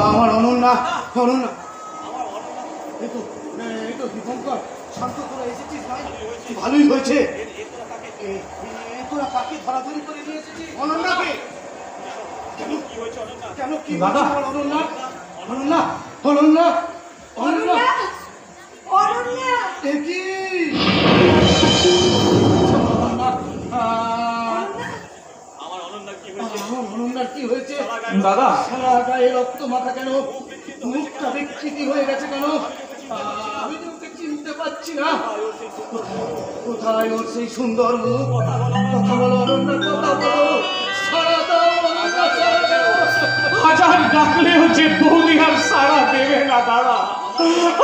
আমার অনন্যা, অনন্যা। এই তো দীপঙ্কর, শান্ত তোরা এসেছিস ভাই, ভালোই হয়েছে। তোরা কাকে ধরাধরি করে নিয়ে এসেছিস? অনন্যাকে। কেন কি দাদা? অনন্যা, অনন্যা, অনন্যা, অনন্যা, অনন্যা। কি আমার অনন্যার কি হয়েছে দাদা? সারা গায়ে রক্ত মাথা কেন? মুখটা বিকৃতি হয়ে গেছে কেন? আমি তো ওকে চিনতে পারছি না। কোথায় ওর সেই সুন্দর মুখ? কথা বলো অনন্যা, কথা বলো। সারা দাও অনন্যা, সারা দাও। হাজার ডাকলেও যে বৌদি আর সারা দেবে না দাদা।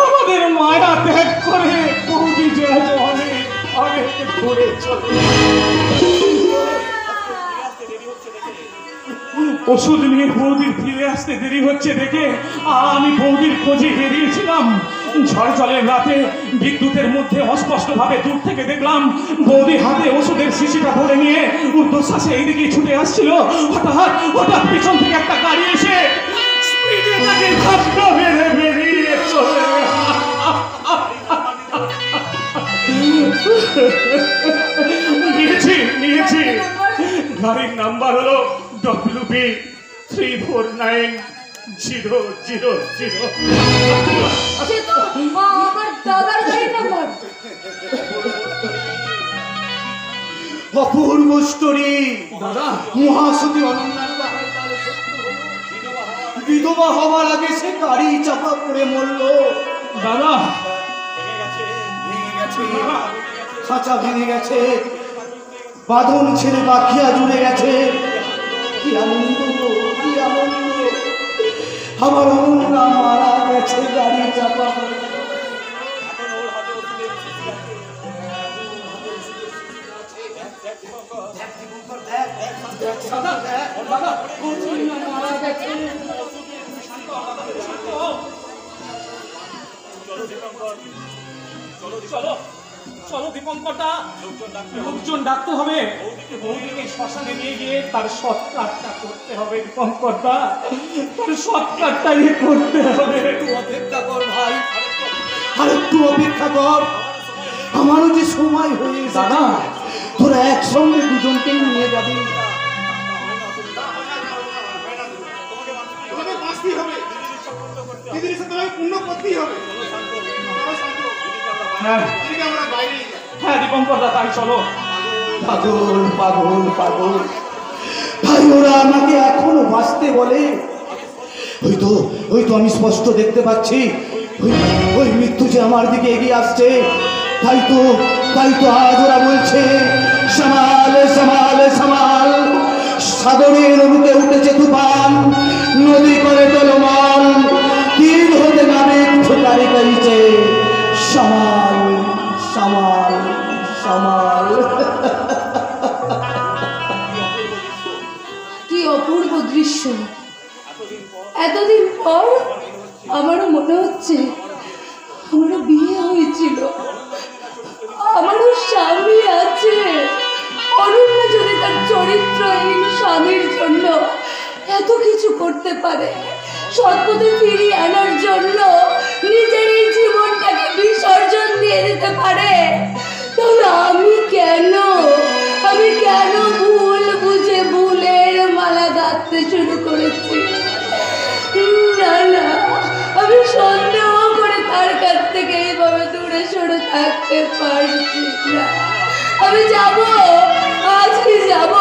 আমাদের মায়া ত্যাগ করে বৌদি যে আজ অনেক অনেক দূরে চলে। ওষুধ নিয়ে বৌদির ফিরে আসতে দেরি হচ্ছে দেখে আমি বৌদির খোঁজে বেরিয়েছিলাম। ঝড় জলের রাতে বিদ্যুতের মধ্যে অস্পষ্ট ভাবে দূর থেকে দেখলাম বৌদি হাতে ওষুধের শিশিটা ধরে নিয়ে ঊর্ধ্বশ্বাসে এইদিকে ছুটে আসছিল। হঠাৎ পিছন থেকে একটা গাড়ি এসে স্পিডে তাকে ধাক্কা মেরে বেরিয়ে চলে। নিয়েছি গাড়ির নাম্বার হলো WB3490000। সে তো আমার দাদার গাড়ির নাম্বার। অপূর্ব স্টোরি দাদা। মহাসতী অনন্যার কথা তাহলে সত্য হলো। বিধবা হবার আগে সে গাড়ি চাপা পড়ে মরল। দাদা ভেঙে গেছে। খাঁচা ভেঙে গেছে, বাঁধন ছেড়ে পাখিয়া জুড়ে গেছে। কি আনন্দ, কি আনন্দ! আমার অনন্যা মারা গেছে গাড়ি চাপা পড়ে। চলো চলো দীপঙ্করদা, লোকজন ডাকতে হবে, বৌদিকে শ্মশানে নিয়ে গিয়ে তার সৎকারটা করতে হবে। দীপঙ্করদা, তার সৎকারটাই করতে হবে। একটু অপেক্ষা কর ভাই, আর একটু অপেক্ষা কর, আমারও যে সময় হয়ে দাদা, তোরা একসঙ্গে দুজনকে নিয়ে যাবি। হ্যাঁ দীপঙ্করদা, তাই চলো। পাগল পাগল পাগল ভাই, ওরা আমাকে এখনো বাঁচতে বলে। ওই তো আমি স্পষ্ট দেখতে পাচ্ছি, ওই মৃত্যু যে আমার দিকে এগিয়ে আসছে। তাই তো আজ ওরা বলছে, সামাল সামাল সামাল, সাগরের বুকে উঠেছে তুফান, নদী করে টলমল, তীর হতে নামে ঠোকারে গাইছে, সামাল সামাল সামাল। কি অপূর্ব দৃশ্য! এতদিন পর আমারও মনে হচ্ছে আমারও বিয়ে হয়েছিল, আমারও স্বামী আছে। অনন্যা যদি তার চরিত্রহীন স্বামীর জন্য এত কিছু করতে পারে, সৎপথে ফিরিয়ে আনার জন্য নিজের এই জীবনটাকে বিসর্জন দিয়ে দিতে পারে, তাহলে আমি কেন ভুল বুঝে ভুলের মালা গাঁথতে শুরু করেছি? না, আমি সন্দেহ করে তার কাছ থেকে এইভাবে দূরে সরে থাকতে পারছি না। আমি আজকে যাব।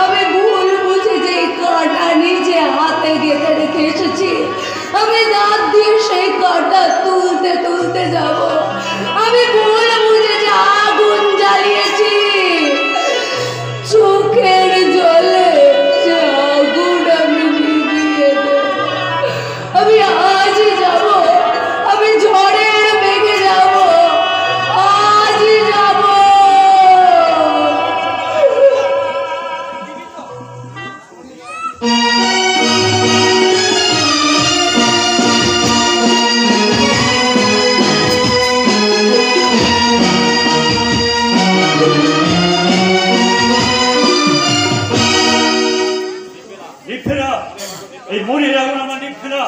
আমি ভুল বুঝে যে কাঁটা নিজে হাতে গেঁথে রেখে এসেছি, আমি দাঁত দিয়ে সেই কাঁটা তুলতে যাব। আমি ভুল বুঝে যে আগুন জ্বালিয়েছি, চোখের জলে সে আগুন আমি নিভিয়ে দেব। আমি আজই যাব, আমি ঝড়ের বেগে যাব, আজই যাব। নিফেরা, এই মনের আগুন আমার নিফেরা।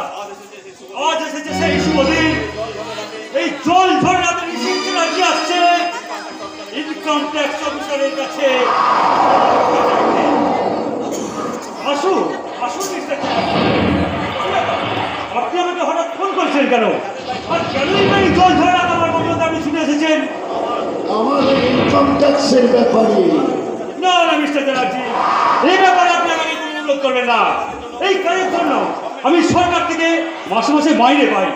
আজ এসেছে সেই শুভদিন, এই জল ঝড় রাতে রিসিপ্ট রাজি আসছে ইনকাম ট্যাক্স অফিসারের কাছে। আসুন মিস্টার চ্যাটার্জি, আপনি আমাকে হঠাৎ ফোন করেছেন কেন? আর কেনই বা এই জল ঝড় রাত আমার পর্যন্ত আপনি শুনে এসেছেন? আমার ইনকাম ট্যাক্সের ব্যাপারে। না মিস্টার চ্যাটার্জি, এই ব্যাপারে আপনি আমাকে কোনো অনুরোধ করবেন না। এই কাজের জন্য আমি সরকার থেকে মাসে মাসে মাইনে পাই,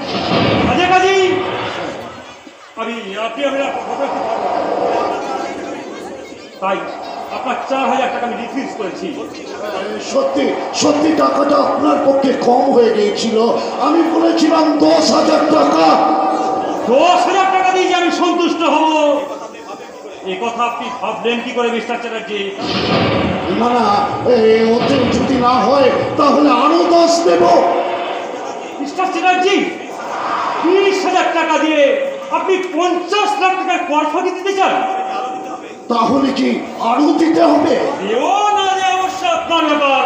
কাজেই তাই আপনার 4000 টাকা আমি রিফিউজ করেছি। সত্যি টাকাটা আপনার পক্ষে কম হয়ে গিয়েছিল। আমি বলেছিলাম 10,000 টাকা। 10,000 টাকা দিয়ে যে আমি সন্তুষ্ট হব, এ কথা আপনি ভাবলেন কি করে মিস্টার চ্যাটার্জি? না, ওতে যদি না হয় তাহলে আরো 10 দেব। মিস্টার চ্যাটার্জি, 30,000 টাকা দিয়ে আপনি 50 লাখ টাকার কর ফাঁকি দিতে চান? তাহলে কি আরো দিতে হবে? না অবশ্য আপনার ব্যাপার।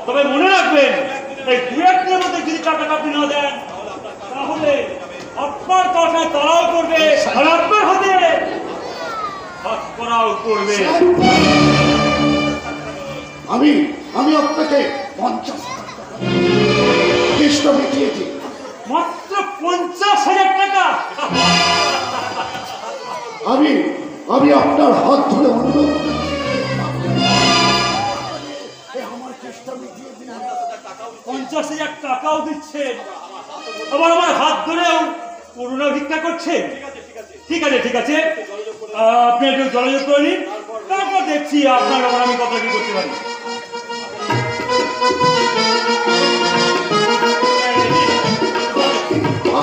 তবে মনে রাখবেন, এই 2-1 দিনের মধ্যে যদি টাকাটা আপনি না দেন, তাহলে আপনার কথায় তারাও করবে আর আপনার হাতে হাত করাও করবে। আমি আপনাকে 50 চেষ্টা মিটিয়েছি। মাত্র 50,000 টাকা? আমি আপনার হাত ধরে অনুরোধ, আমার চেষ্টা মিটিয়ে দিন। 50,000 টাকাও দিচ্ছেন, আবার আমার হাত ধরেও করুণা ভিক্ষা করছেন। ঠিক আছে আপনি একটু যোগাযোগ করে নিন, তারপর দেখছি আপনার ব্যাপারে আমি কত কি করতে পারি।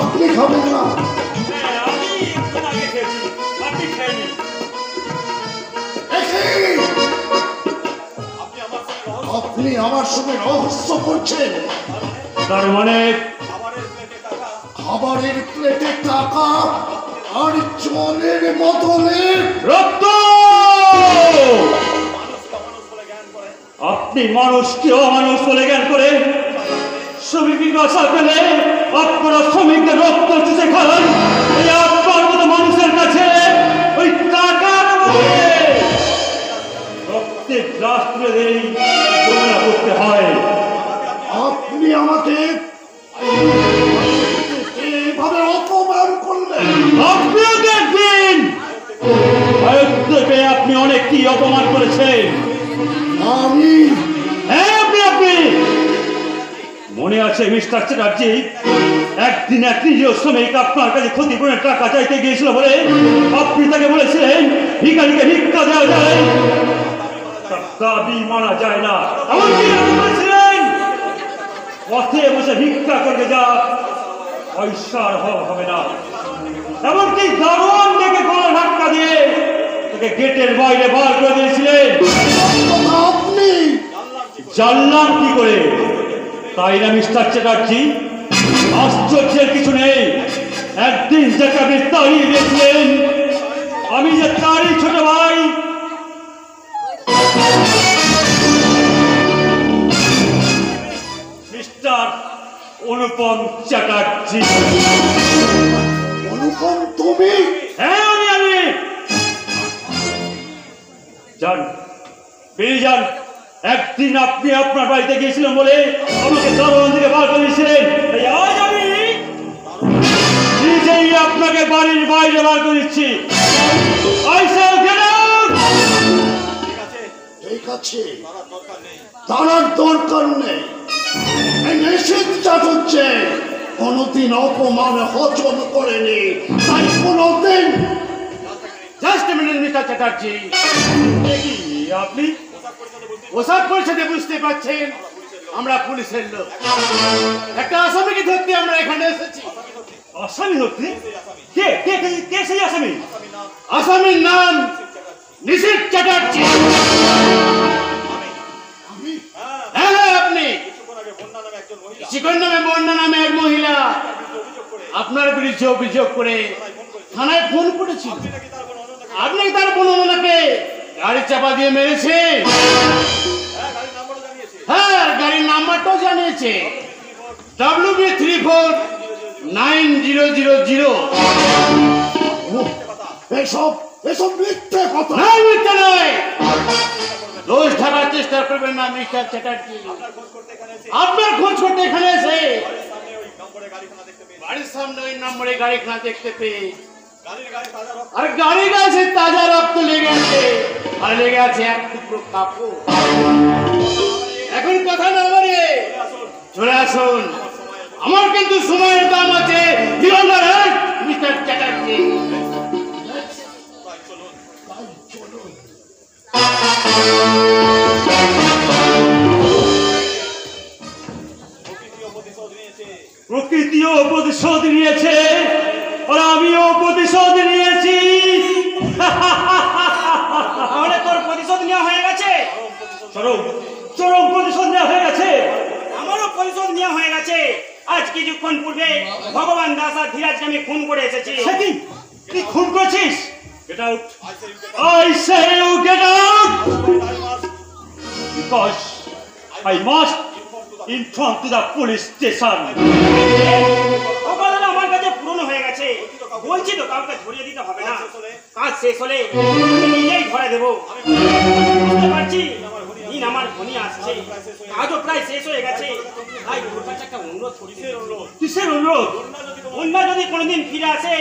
আপনি খাবেন না? হ্যাঁ, আমি একটু আগে খেয়েছি, আপনি খেয়ে নিন। আপনি আমার সঙ্গে রহস্য করছেন? তার মানে খাবারের প্লেটে টাকা আর জলের বদলে রক্ত! আপনি মানুষকে অমানুষ বলে জ্ঞান করে শ্রমিকের আশা পেলে আপনারা শ্রমিকদের রক্ত চুষে খান। এই আপনার মতো মানুষের কাছে ওই টাকার বদলে রক্তের গ্লাস তুলে দেই তুলনা করতে হয়। আপনি আমাকে এভাবে অপমান করলেন? আপনিও দেখবেন আপনি অনেক কি অপমান করেছেন। আমি? হ্যাঁ, আপনি মনে আছে মিস্টার চ্যাটার্জি, একদিন এক নিরীহ শ্রমিক আপনার কাছে ক্ষতিপূরণের টাকা চাইতে গিয়েছিল বলে আপনি তাকে বলেছিলেন ভিখারিকে ভিক্ষা দেওয়া যায়, তার দাবি মানা যায় না। এমনকি আপনি বলেছিলেন পথে বসে ভিক্ষা করবে যা, পয়সার অভাব হবে না। এমনকি দারোয়ান দেখে গলা ধাক্কা দিয়ে তাকে গেটের বাইরে বার করে দিয়েছিলেন। আপনি? জানলাম কি করে? তাই না মিস্টার চ্যাটার্জি? আশ্চর্যের কিছু নেই। একদিন যাকে আপনি তাড়িয়ে দিয়েছিলেন, আমি যে তারই ছোট ভাই। মিস্টার অনুপম চ্যাটার্জি। অনুপম তুমি? হ্যাঁ, আমি যান, বেরিয়ে যান। একদিন আপনি আপনার বাড়িতে গিয়েছিলেন বলে আমাকে দারোয়ান থেকে বার করে দিয়েছিলেন। আজ আমি নিজেই আপনাকে বাড়ির বাইরে বার করে দিচ্ছি। ঠিক আছে, তার দরকার নেই। নিষেধটা হচ্ছে কোনদিন অপমান হজম করেনি, তাই কোনদিন। Just a minute mister Chatterjee, আপনি পোশাক পরিষদে বুঝতে পারছেন আমরা পুলিশের লোক। একটা আসামিকে ধরতে আমরা এখানে এসেছি। আসামি ধরতে? কে কে কে সেই আসামি? আসামির নাম নিষেধ চ্যাটার্জি। হ্যাঁ হ্যাঁ, আপনি। চিকন নামে বন্যা নামে এক মহিলা আপনার বিরুদ্ধে অভিযোগ করে থানায় ফোন করেছিল। আপনি তার বর্ণনাকে গাড়ি চাপা দিয়ে মেরেছে। হ্যাঁ, গাড়ির নাম্বারটাও জানিয়েছে, WB349000। এসব এসব মিথ্যে কথা। না, মিথ্যে নয়। দোষ ঢাকার চেষ্টা করবেন না মিস্টার চ্যাটার্জি। আপনার খোঁজ করতে এখানে এসে বাড়ির সামনে ওই নম্বরে গাড়িখানা দেখতে পেয়ে, আর গাড়ি গাছে তাজা রক্ত লেগে আছে, আর লেগে আছে এক টুকরো কাপড়। এখন কথা না বাড়িয়ে চলে আসুন, আমার কিন্তু সময়ের দাম আছে মিস্টার চ্যাটার্জি। প্রকৃতিও প্রতিশোধ নিয়েছে, আর আমিও প্রতিশোধ নিয়েছি। তাহলে তোর প্রতিশোধ নেওয়া হয়ে গেছে? চরম চরম প্রতিশোধ নেওয়া হয়ে গেছে। আমারও প্রতিশোধ নেওয়া হয়ে গেছে। আজ কিছুক্ষণ পূর্বে ভগবান দাস আর ধীরাজকে আমি খুন করে এসেছি। তুই খুন করেছিস? Get out! I say you get out! Because I must inform to the police station. আমার কাছে পুরনো হয়ে গেছে, বলছি তো কাউকে ধরিয়ে দিতে হবে না। কাজ শেষ হলে আমি নিজেই ধরে দেবো। বুঝতে পারছি দিন আমার ঘনি আসছে, কাজও প্রায় শেষ হয়ে গেছে। তাই তোর কাছে একটা অনুরোধ করি। কিসের অনুরোধ? অন্য যদি কোনোদিন ফিরে আসে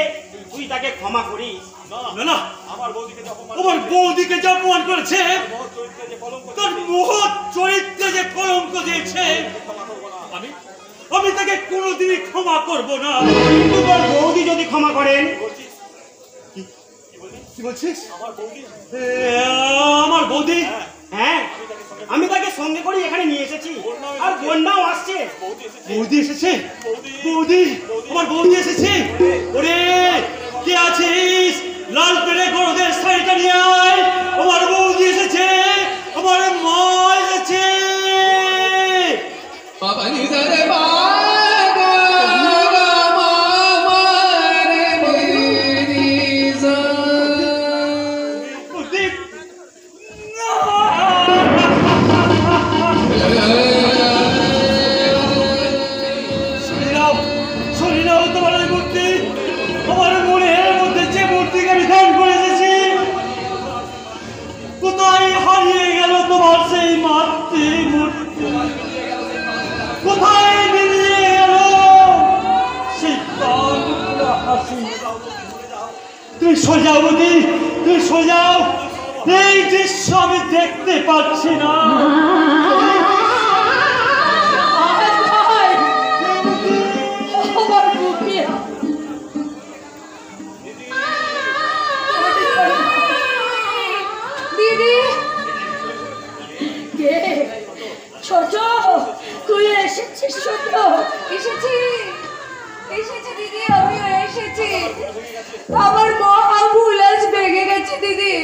তুই তাকে ক্ষমা করিস। না না, আমার বৌদিকে যে অপমান করেছে, তোর মহৎ চরিত্রে যে কলঙ্ক দিয়েছে, আমি তাকে কোনোদিনই ক্ষমা করবো না। তোমার বৌদি যদি ক্ষমা করেন, কি বলছিস? আমার বৌদি, হ্যাঁ আমি তাকে সঙ্গে করে এখানে নিয়ে এসেছি, আর বন্যাও আসছে। বৌদি এসেছে? বৌদি, আমার বৌদি এসেছে। ওরে কে আছিস? লাল পেড়ে গরদের শাড়িটা নিয়ে আয়। আমার বৌদি এসেছে, আমার মা এসেছে। তুই সোজাও বৌদি, তুই সোজাও। এই দৃশ্য আমি দেখতে পাচ্ছি না। দিদি কে? ছোট, তুই এসেছিস? ছোট এসেছি, এসেছি দিদি, আমিও এসেছি। আমার মহা ভুল আজ ভেঙে গেছে দিদি।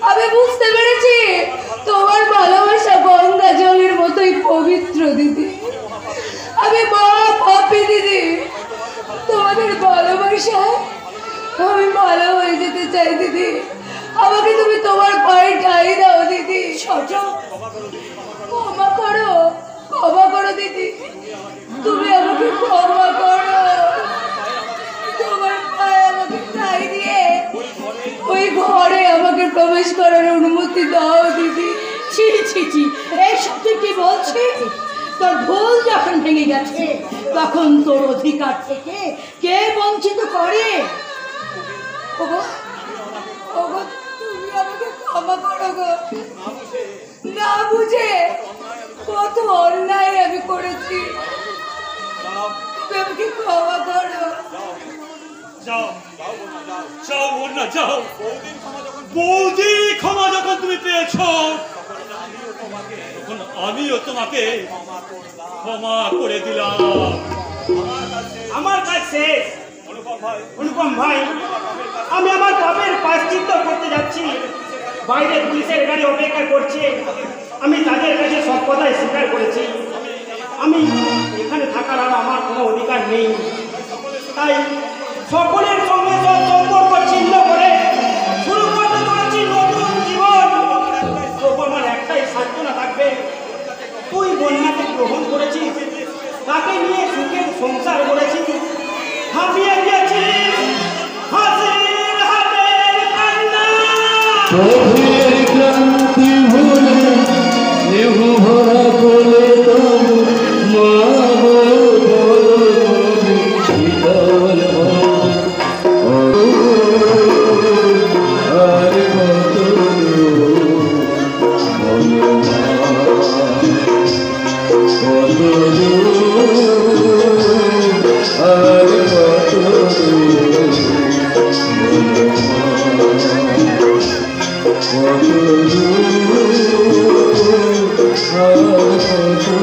আমি বুঝতে পেরেছি তোমার ভালোবাসা গঙ্গা জলের মতোই পবিত্র দিদি। আমি মহা পাপী দিদি। তোমাদের ভালোবাসায় আমি ভালো হয়ে যেতে চাই দিদি। আমাকে তুমি তোমার পায়ে ঠাই দাও দিদি। ছোট, ক্ষমা করো, ক্ষমা করো দিদি, তুমি আমাকে ক্ষমা করো। তোমার পায়ে আমাকে ঠাই দিয়ে ওই ঘরে আমাকে প্রবেশ করার অনুমতি দাও দিদি। ছি ছি ছি, এইসব তুই কি বলছিস? তোর ভুল যখন ভেঙে গেছে তখন তোর অধিকার থেকে কে বঞ্চিত করে? ওগো, ওগো, তুমি আমাকে ক্ষমা করো গো। না বুঝে কত অন্যায় আমি করেছি, তুমি আমাকে ক্ষমা করো। যাও যাও বন্যা যাও। বৌদি ক্ষমা যখন তুমি পেয়েছ, তখন আমিও তোমাকে ক্ষমা করে দিলাম। আমার কাজ শেষ। অনুপম ভাই, আমি আমার পাপের প্রায়শ্চিত্ত করতে যাচ্ছি। বাইরে পুলিশের গাড়ি অপেক্ষা করছে। আমি তাদের কাছে সব কথাই স্বীকার করেছি। আমি এখানে থাকার আর আমার কোনো অধিকার নেই। তাই সকলের সঙ্গে সব সম্পর্ক ছিন্ন করে শুরু করতে চলেছি নতুন জীবন। তবু আমার একটাই সান্ত্বনা থাকবে, তুই বন্যাকে গ্রহণ করেছিস, তাকে নিয়ে সুখের সংসার করেছিস, হাঁপিয়ে গিয়েছিস হাসির হাতের কান্না। গভীর ক্লান্তি ভুলে স্নেহ ভরা কোলে তোর মা বলো বলো শীতল আর কত বলো কত আর কত কত